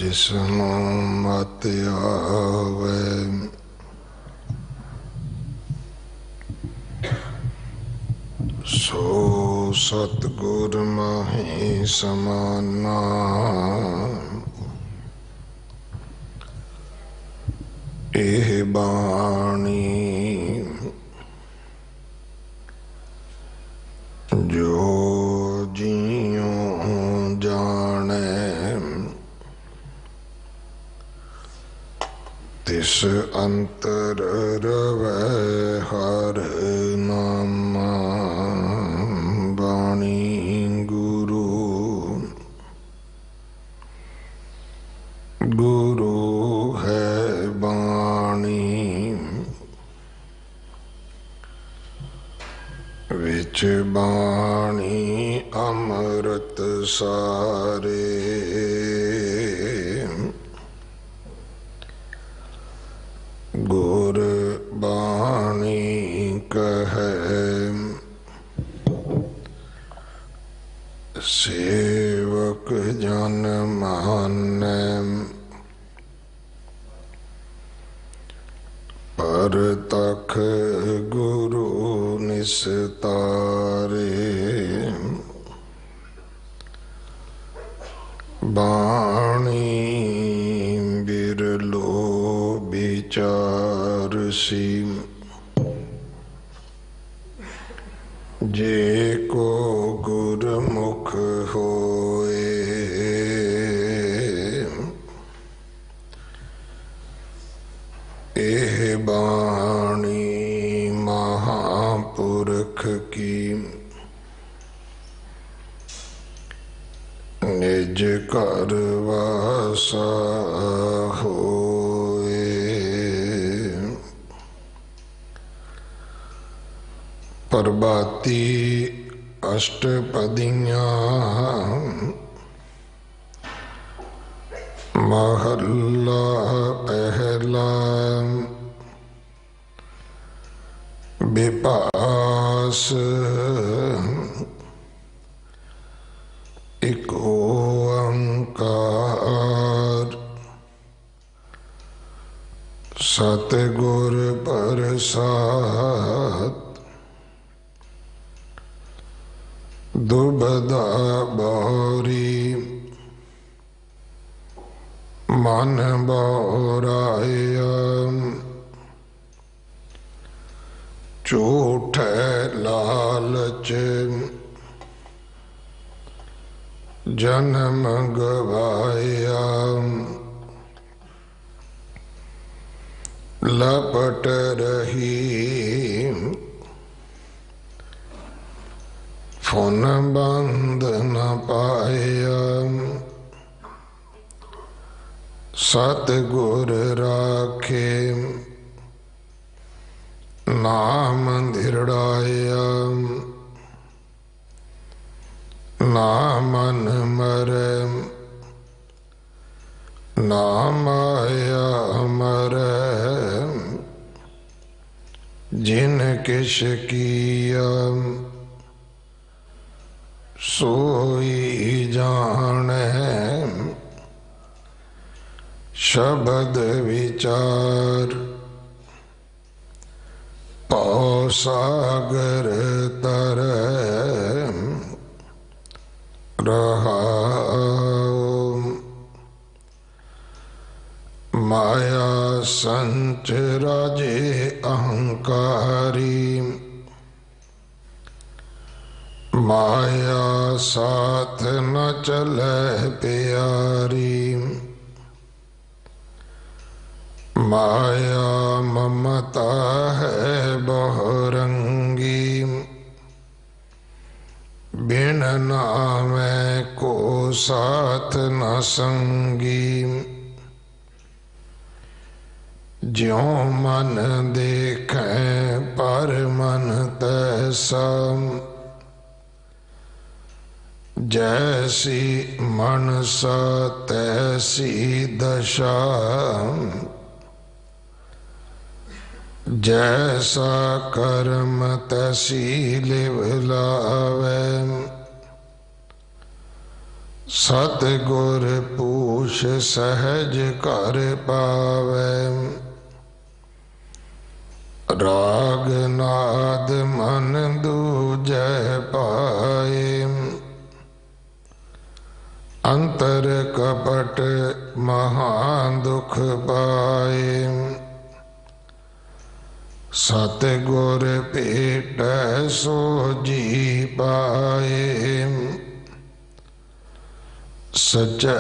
जिसनों मत आवे सो सतगुर माही समाना। एह बाणी जो जियों जाने तिस अंतर रवै हर नामा। बाणी गुरु गुरु है बाणी विच बाणी अमृत सारे। गुर बाणी कहे सेवक जन मानै पर तख गुरु निस्तारे। बाणी बिरलो विचारसी जे को गुरमुख होए। एह बाणी महापुरख की निज कर वासा होए। प्रभाती अष्टपदियाँ महला पहला। विपास एक ओंकार सतगुर प्रसाद। दुबदा बारी मन बौराया। झूठ लालच जन्म गवाया। लपट रही फुन बंद न पाया। सतगुर राखे नाम धिरड़ाया। ना मन मरे ना माया मरे। जिन किश किया सोई जाने। शब्द विचार पौ सागर तरे रहा। माया संच राजे अहंकारी। माया साथ न चले प्यारी। माया ममता है बहुरंगी। बिन नामे को साथ न संगी। ज्यों मन देखे पर मन तैसा। जैसी मनसा तैसी दशा। जैसा कर्म तैसी लिव लावे। सतगुर पूछ सहज कर पावै, राग नाद मन दूजै पाए। अंतर कपट महा दुख पाए, सतगुर भेटै सो जी पाए। सच्चे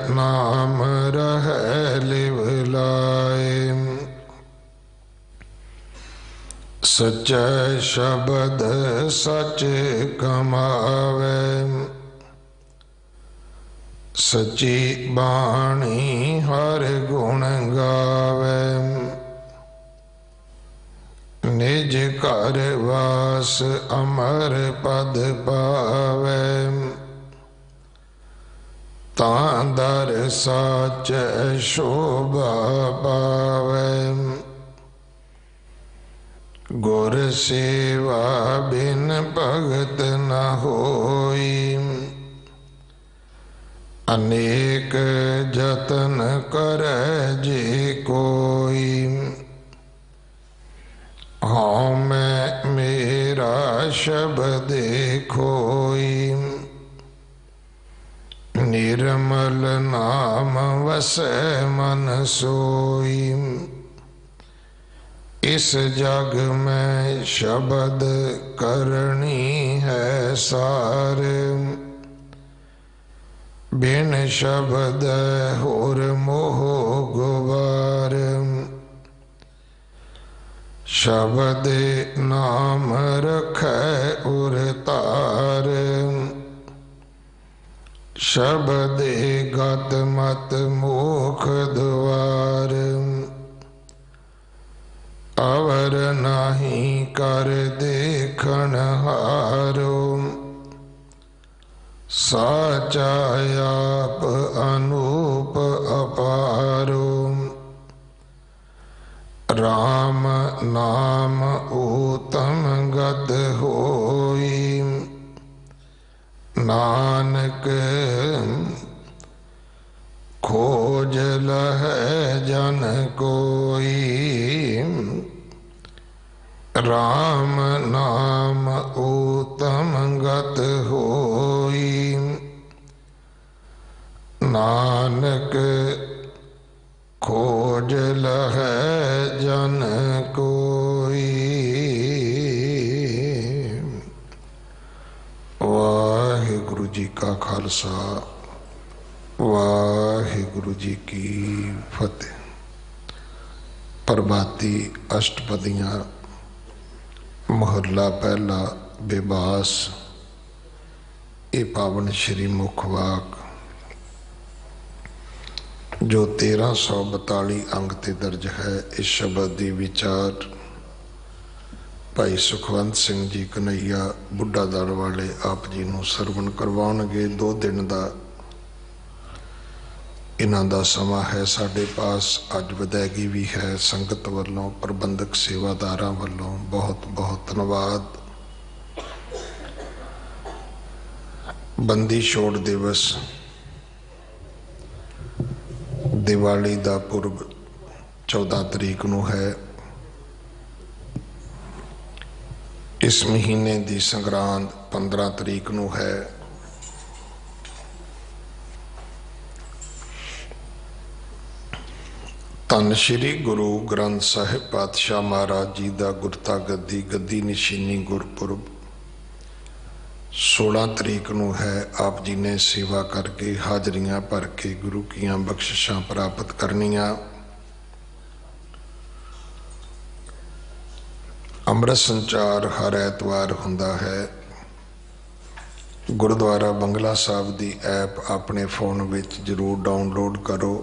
नाम रहै लिव लाए, सच्चे शब्द सच कमावे। सच्ची बाणी हर गुण गावे, निज घर वास अमर पद पावे। तां दर साच शोभा पावे, गुर सेवा बिन भगत न होई। अनेक जतन करे जे कोई, हाँ मैं मेरा शब्द खोई। निर्मल नाम वसै मन सोई, इस जग में शब्द करनी है सार। बिन शब्द होर मोह गुबार, शब्द नाम रखै उर तार। शब्द गत मत मोख द्वार, अवर नाही कर देखन हारो। साचा आप अनूप अपारो, राम नाम उत्तम गत होई। नानक खोज लहै जन कोई, राम नाम उत्तम गत होई। नानक खोज लहै जन कोई। वाहिगुरु जी का खालसा, वाहिगुरु जी की फतेह। प्रभाती अष्टपदियां मुहरला पहला बेबास। ये पावन श्री मुखवाक जो 1342 अंग ते दर्ज है। इस शब्द की विचार भाई सुखवंत सिंह जी कन्हैया बुढ़ा दल वाले आप जी नूं सरवण करवाउणगे। 2 दिन का इन्हां दा समा है। साडे पास अज विदायगी भी है। संगत वालों, प्रबंधक सेवादारां वालों बहुत बहुत धन्यवाद। बंदी छोड़ दिवस दिवाली का पुरब 14 तरीक नूं है। इस महीने की संग्रांद 15 तरीक नूं है। धन श्री गुरु ग्रंथ साहिब पातशाह महाराज जी का गुरता गद्दी गद्दी निशीनी गुरपुरब 16 तरीक नूं है। आप जी ने सेवा करके हाजरियां भर के गुरु की बख्शिशां प्राप्त करनियां। अमृत संचार हर ऐतवार हुंदा है। गुरुद्वारा बंगला साहब की ऐप अपने फोन विच जरूर डाउनलोड करो।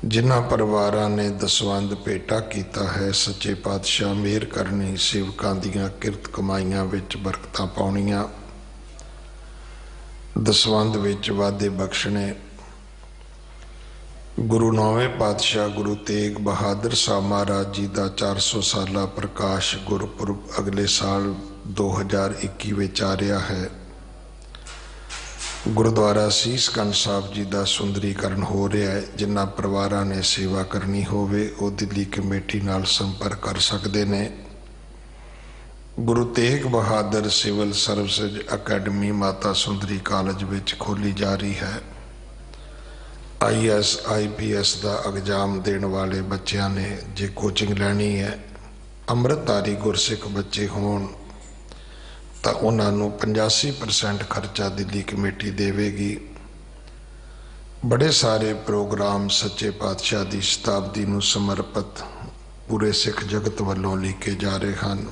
जिन्हां परिवारां ने दसवंध भेटा किया है, सच्चे पातशाह मेहर करनी, सेवकां दीयां किरत कमाईयां विच बरकतां पाउणियां, दसवंध विच वाधे बख्शणे। गुरु नौवें पातशाह गुरु तेग बहादुर साहब महाराज जी का 400 साला प्रकाश गुरपुरब अगले साल 2021 में आ रहा है। ਗੁਰਦੁਆਰਾ ਸੀਸ ਗੰਜ ਸਾਹਿਬ ਜੀ ਦਾ ਸੁੰਦਰੀਕਰਨ ਹੋ ਰਿਹਾ ਹੈ। ਜਿਨ੍ਹਾਂ ਪਰਿਵਾਰਾਂ ਨੇ ਸੇਵਾ ਕਰਨੀ ਹੋਵੇ ਉਹ ਦਿੱਲੀ ਕਮੇਟੀ ਨਾਲ ਸੰਪਰਕ ਕਰ ਸਕਦੇ ਨੇ। Guru Tegh Bahadur civil services academy Mata Sundari college ਵਿੱਚ ਖੋਲ੍ਹੀ ਜਾ ਰਹੀ ਹੈ। IAS IPS ਦਾ ਐਗਜ਼ਾਮ ਦੇਣ ਵਾਲੇ ਬੱਚਿਆਂ ਨੇ ਜੇ ਕੋਚਿੰਗ ਲੈਣੀ ਹੈ, ਅੰਮ੍ਰਿਤਧਾਰੀ ਗੁਰਸਿੱਖ ਬੱਚੇ ਹੋਣ ਤਾਂ ਉਹਨਾਂ ਨੂੰ 85% ਖਰਚਾ ਦਿੱਲੀ ਕਮੇਟੀ ਦੇਵੇਗੀ। ਬੜੇ ਸਾਰੇ ਪ੍ਰੋਗਰਾਮ ਸੱਚੇ ਪਾਤਸ਼ਾਹ ਦੀ ਸ਼ਤਾਬਦੀ ਨੂੰ ਸਮਰਪਿਤ ਪੂਰੇ ਸਿੱਖ ਜਗਤ ਵੱਲੋਂ ਲਿਖੇ ਜਾ ਰਹੇ ਹਨ।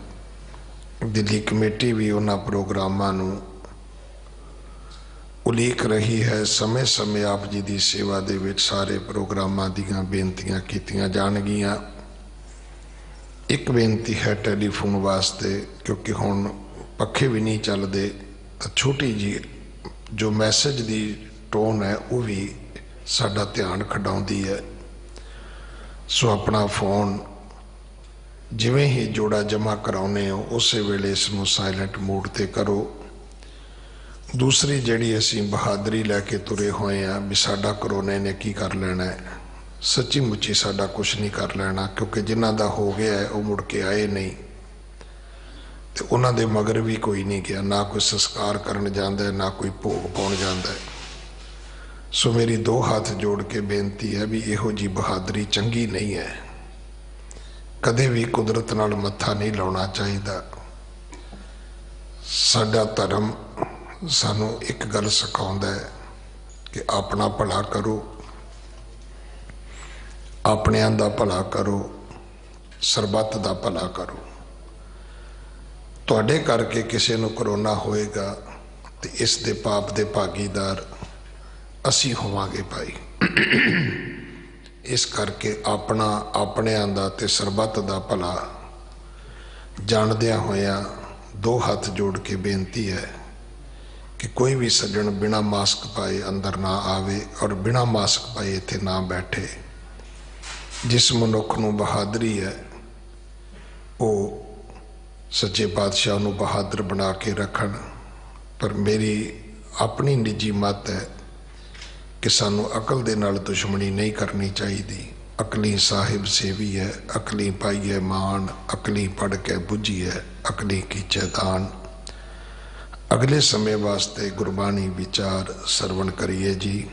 ਦਿੱਲੀ ਕਮੇਟੀ ਵੀ ਉਹਨਾਂ ਪ੍ਰੋਗਰਾਮਾਂ ਨੂੰ ਉਲੀਕ ਰਹੀ ਹੈ। ਸਮੇਂ ਸਮੇਂ ਆਪ ਜੀ ਦੀ ਸੇਵਾ ਦੇ ਵਿੱਚ ਸਾਰੇ ਪ੍ਰੋਗਰਾਮਾਂ ਦੀਆਂ ਬੇਨਤੀਆਂ ਕੀਤੀਆਂ ਜਾਣਗੀਆਂ। ਇੱਕ ਬੇਨਤੀ ਹੈ ਟੈਲੀਫੋਨ ਵਾਸਤੇ, ਕਿਉਂਕਿ ਹੁਣ ਪੱਖੇ ਵੀ ਨਹੀਂ ਚੱਲਦੇ ਤਾਂ ਛੋਟੀ ਜੀ ਜੋ ਮੈਸੇਜ ਦੀ ਟੋਨ ਹੈ ਉਹ ਵੀ ਸਾਡਾ ਧਿਆਨ ਖਿਡਾਉਂਦੀ ਹੈ। ਸੋ ਆਪਣਾ ਫੋਨ ਜਿਵੇਂ ਹੀ ਜੋੜਾ ਜਮ੍ਹਾਂ ਕਰਾਉਨੇ ਹੋ ਉਸੇ ਵੇਲੇ ਇਸ ਨੂੰ ਸਾਇਲੈਂਟ ਮੋਡ ਤੇ ਕਰੋ। ਦੂਸਰੀ ਜਿਹੜੀ ਅਸੀਂ ਬਹਾਦਰੀ ਲੈ ਕੇ ਤੁਰੇ ਹੋਏ ਹਾਂ ਵੀ ਸਾਡਾ ਕਰੋਨੇ ਨੇ ਕੀ ਕਰ ਲੈਣਾ ਹੈ, ਸੱਚੀ ਮੁੱਚੀ ਸਾਡਾ ਕੁਛ ਨਹੀਂ ਕਰ ਲੈਣਾ, ਕਿਉਂਕਿ ਜਿਨ੍ਹਾਂ ਦਾ ਹੋ ਗਿਆ ਹੈ ਉਹ ਮੁੜ ਕੇ ਆਏ ਨਹੀਂ ਤੇ ਉਹਨਾਂ ਦੇ ਮਗਰ ਵੀ ਕੋਈ ਨਹੀਂ ਗਿਆ, ਨਾ ਕੋਈ ਸੰਸਕਾਰ ਕਰਨ ਜਾਂਦਾ ਨਾ ਕੋਈ ਭੋਗ ਪਾਉਣ ਜਾਂਦਾ। ਸੋ ਮੇਰੀ ਦੋ ਹੱਥ ਜੋੜ ਕੇ ਬੇਨਤੀ ਹੈ ਵੀ ਇਹੋ ਜੀ ਬਹਾਦਰੀ ਚੰਗੀ ਨਹੀਂ ਹੈ। ਕਦੇ ਵੀ ਕੁਦਰਤ ਨਾਲ ਮੱਥਾ ਨਹੀਂ ਲਾਉਣਾ ਚਾਹੀਦਾ। ਸਾਡਾ ਧਰਮ ਸਾਨੂੰ ਇੱਕ ਗੱਲ ਸਿਖਾਉਂਦਾ ਹੈ ਕਿ ਆਪਣਾ ਭਲਾ ਕਰੋ, ਆਪਣਿਆਂ ਦਾ ਭਲਾ ਕਰੋ, ਸਰਬੱਤ ਦਾ ਭਲਾ ਕਰੋ। ਤੁਹਾਡੇ ਕਰਕੇ ਕਿਸੇ ਨੂੰ ਕਰੋਨਾ ਹੋਏਗਾ ਤੇ ਇਸ ਦੇ ਪਾਪ ਦੇ ਭਾਗੀਦਾਰ ਅਸੀਂ ਹੋਵਾਂਗੇ ਭਾਈ। ਇਸ ਕਰਕੇ ਆਪਣਾ, ਆਪਣਿਆਂ ਦਾ ਤੇ ਸਰਬੱਤ ਦਾ ਭਲਾ ਜਾਣਦਿਆਂ ਹੋਇਆਂ ਦੋ ਹੱਥ ਜੋੜ ਕੇ ਬੇਨਤੀ ਹੈ ਕਿ ਕੋਈ ਵੀ ਸੱਜਣ ਬਿਨਾਂ ਮਾਸਕ ਪਾਏ ਅੰਦਰ ਨਾ ਆਵੇ ਔਰ ਬਿਨਾਂ ਮਾਸਕ ਪਾਏ ਇੱਥੇ ਨਾ ਬੈਠੇ। ਜਿਸ ਮਨੁੱਖ ਨੂੰ ਬਹਾਦਰੀ ਹੈ ਉਹ ਸੱਚੇ ਪਾਤਸ਼ਾਹ ਨੂੰ ਬਹਾਦਰ ਬਣਾ ਕੇ ਰੱਖਣ। ਪਰ ਮੇਰੀ ਆਪਣੀ ਨਿੱਜੀ ਮੱਤ ਹੈ ਕਿ ਸਾਨੂੰ ਅਕਲ ਦੇ ਨਾਲ ਦੁਸ਼ਮਣੀ ਨਹੀਂ ਕਰਨੀ ਚਾਹੀਦੀ। ਅਕਲੀ ਸਾਹਿਬ ਸੇਵੀ ਹੈ, ਅਕਲੀ ਪਾਈਏ ਮਾਣ, ਅਕਲੀ ਪੜ੍ਹ ਕੇ ਬੁੱਝੀਏ, ਅਕਲੀ ਕੀਚੇ ਦਾਨ। ਅਗਲੇ ਸਮੇਂ ਵਾਸਤੇ ਗੁਰਬਾਣੀ ਵਿਚਾਰ ਸਰਵਣ ਕਰੀਏ ਜੀ।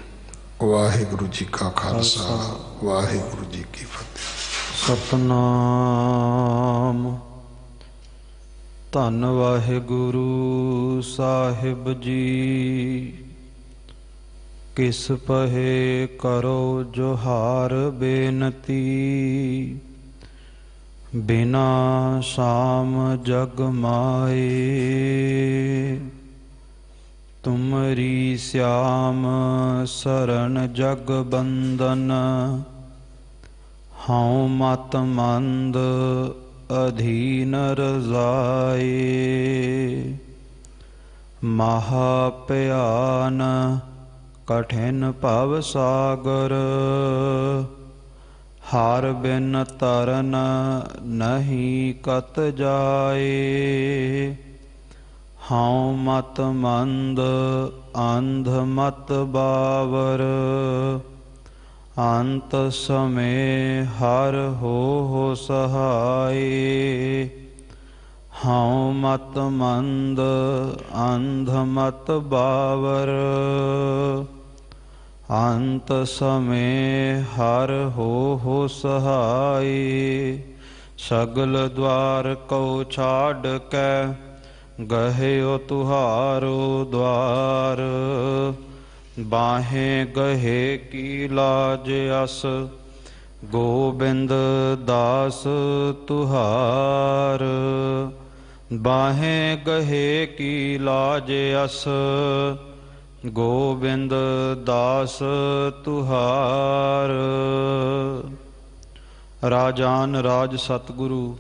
ਵਾਹਿਗੁਰੂ ਜੀ ਕਾ ਖਾਲਸਾ, ਵਾਹਿਗੁਰੂ ਜੀ ਕੀ ਫਤਿਹ। ਸਤਨਾਮ। ਧੰਨ ਵਾਹਿਗੁਰੂ ਸਾਹਿਬ ਜੀ। ਕਿਸ ਪਹੇ ਕਰੋ ਜੋਹਾਰ ਬੇਨਤੀ, ਬਿਨਾ ਸ਼ਾਮ ਜਗ ਮਾਏ। ਤੁਮਰੀ ਸਿਆਮ ਸਰਣ ਜਗ ਬੰਦਨ, ਹਉ ਮਤ ਮੰਦ ਅਧੀਨ ਰਜ਼ਾਏ। ਮਹਾ ਭਿਆਨ ਕਠਿਨ ਭਵ ਸਾਗਰ, ਹਰ ਬਿਨ ਤਰਨ ਨਹੀਂ ਕਤ ਜਾਏ। ਹਉ ਮਤ ਮੰਦ ਅੰਧ ਮਤ ਬਾਵਰ, ਅੰਤ ਸਮੇ ਹਰ ਹੋ ਸਹਾਏ। ਹਉ ਮਤ ਮੰਦ ਅੰਧ ਮਤ ਬਾਵਰ, ਅੰਤ ਸਮੇ ਹਰ ਹੋ ਸਹਾਏ। ਸਗਲ ਦਵਾਰ ਕਉ ਛਾੜ ਕੈ, ਗਹਿਓ ਤੁਹਾਰੋ ਦਵਾਰ। ਬਾਹੇ ਗਹੇ ਕੀ ਲਾਜ ਅਸ, ਗੋਬਿੰਦ ਦਾਸ ਤੁਹਾਰ। ਬਾਹੇ ਗਹੇ ਕੀ ਲਾਜ ਅਸ, ਗੋਬਿੰਦ ਦਾਸ ਤੁਹਾਰ। ਰਾਜਾਨ ਰਾਜ ਸਤਿਗੁਰੂ,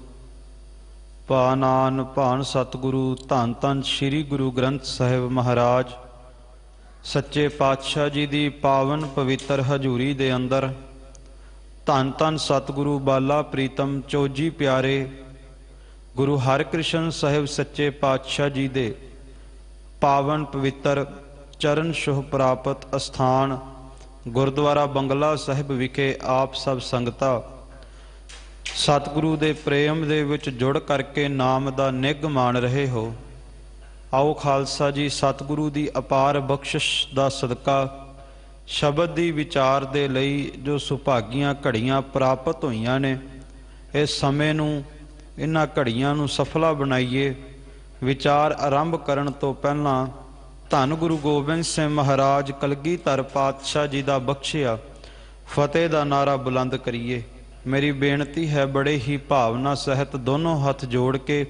ਭਾਨਾਨ ਭਾਨ ਸਤਿਗੁਰੂ, ਧੰਨ ਧੰਨ ਸ੍ਰੀ ਗੁਰੂ ਗ੍ਰੰਥ ਸਾਹਿਬ ਮਹਾਰਾਜ ਸੱਚੇ ਪਾਤਸ਼ਾਹ ਜੀ ਦੀ ਪਾਵਨ ਪਵਿੱਤਰ ਹਜ਼ੂਰੀ ਦੇ ਅੰਦਰ ਧੰਨ ਧੰਨ ਸਤਿਗੁਰੂ ਬਾਲਾ ਪ੍ਰੀਤਮ ਚੋਜੀ ਪਿਆਰੇ ਗੁਰੂ ਹਰਿਕ੍ਰਿਸ਼ਨ ਸਾਹਿਬ ਸੱਚੇ ਪਾਤਸ਼ਾਹ ਜੀ ਦੇ ਪਾਵਨ ਪਵਿੱਤਰ ਚਰਨ ਛੋਹ ਪ੍ਰਾਪਤ ਅਸਥਾਨ ਗੁਰਦੁਆਰਾ ਬੰਗਲਾ ਸਾਹਿਬ ਵਿਖੇ ਆਪ ਸਭ ਸੰਗਤਾਂ ਸਤਿਗੁਰੂ ਦੇ ਪ੍ਰੇਮ ਦੇ ਵਿੱਚ ਜੁੜ ਕਰਕੇ ਨਾਮ ਦਾ ਨਿੱਘ ਮਾਣ ਰਹੇ ਹੋ। ਆਓ ਖਾਲਸਾ ਜੀ, ਸਤਿਗੁਰੂ ਦੀ ਅਪਾਰ ਬਖਸ਼ਿਸ਼ ਦਾ ਸਦਕਾ ਸ਼ਬਦ ਦੀ ਵਿਚਾਰ ਦੇ ਲਈ ਜੋ ਸੁਭਾਗੀਆਂ ਘੜੀਆਂ ਪ੍ਰਾਪਤ ਹੋਈਆਂ ਨੇ, ਇਸ ਸਮੇਂ ਨੂੰ, ਇਹਨਾਂ ਘੜੀਆਂ ਨੂੰ ਸਫਲਾ ਬਣਾਈਏ। ਵਿਚਾਰ ਆਰੰਭ ਕਰਨ ਤੋਂ ਪਹਿਲਾਂ ਧੰਨ ਗੁਰੂ ਗੋਬਿੰਦ ਸਿੰਘ ਮਹਾਰਾਜ ਕਲਗੀਧਰ ਪਾਤਸ਼ਾਹ ਜੀ ਦਾ ਬਖਸ਼ਿਆ ਫਤਿਹ ਦਾ ਨਾਰਾ ਬੁਲੰਦ ਕਰੀਏ। ਮੇਰੀ ਬੇਨਤੀ ਹੈ, ਬੜੇ ਹੀ ਭਾਵਨਾ ਸਹਿਤ ਦੋਨੋਂ ਹੱਥ ਜੋੜ ਕੇ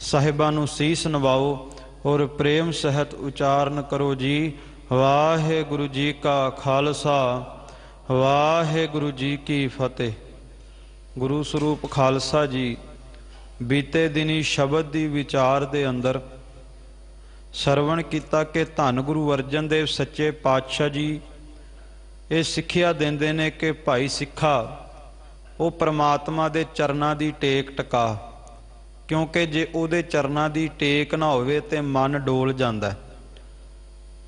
ਸਾਹਿਬਾਂ ਨੂੰ ਸੀਸ ਨਵਾਓ ਔਰ ਪ੍ਰੇਮ ਸਹਿਤ ਉਚਾਰਨ ਕਰੋ ਜੀ। ਵਾਹਿਗੁਰੂ ਜੀ ਕਾ ਖਾਲਸਾ, ਵਾਹਿਗੁਰੂ ਜੀ ਕੀ ਫਤਿਹ। ਗੁਰੂ ਸਰੂਪ ਖਾਲਸਾ ਜੀ, ਬੀਤੇ ਦਿਨੀ ਸ਼ਬਦ ਦੀ ਵਿਚਾਰ ਦੇ ਅੰਦਰ ਸਰਵਣ ਕੀਤਾ ਕਿ ਧੰਨ ਗੁਰੂ ਅਰਜਨ ਦੇਵ ਸੱਚੇ ਪਾਤਸ਼ਾਹ ਜੀ ਇਹ ਸਿੱਖਿਆ ਦਿੰਦੇ ਨੇ ਕਿ ਭਾਈ ਸਿੱਖਾ, ਉਹ ਪ੍ਰਮਾਤਮਾ ਦੇ ਚਰਨਾਂ ਦੀ ਟੇਕ ਟਿਕਾ, ਕਿਉਂਕਿ ਜੇ ਉਹਦੇ ਚਰਨਾਂ ਦੀ ਟੇਕ ਨਾ ਹੋਵੇ ਤੇ ਮਨ ਡੋਲ ਜਾਂਦਾ।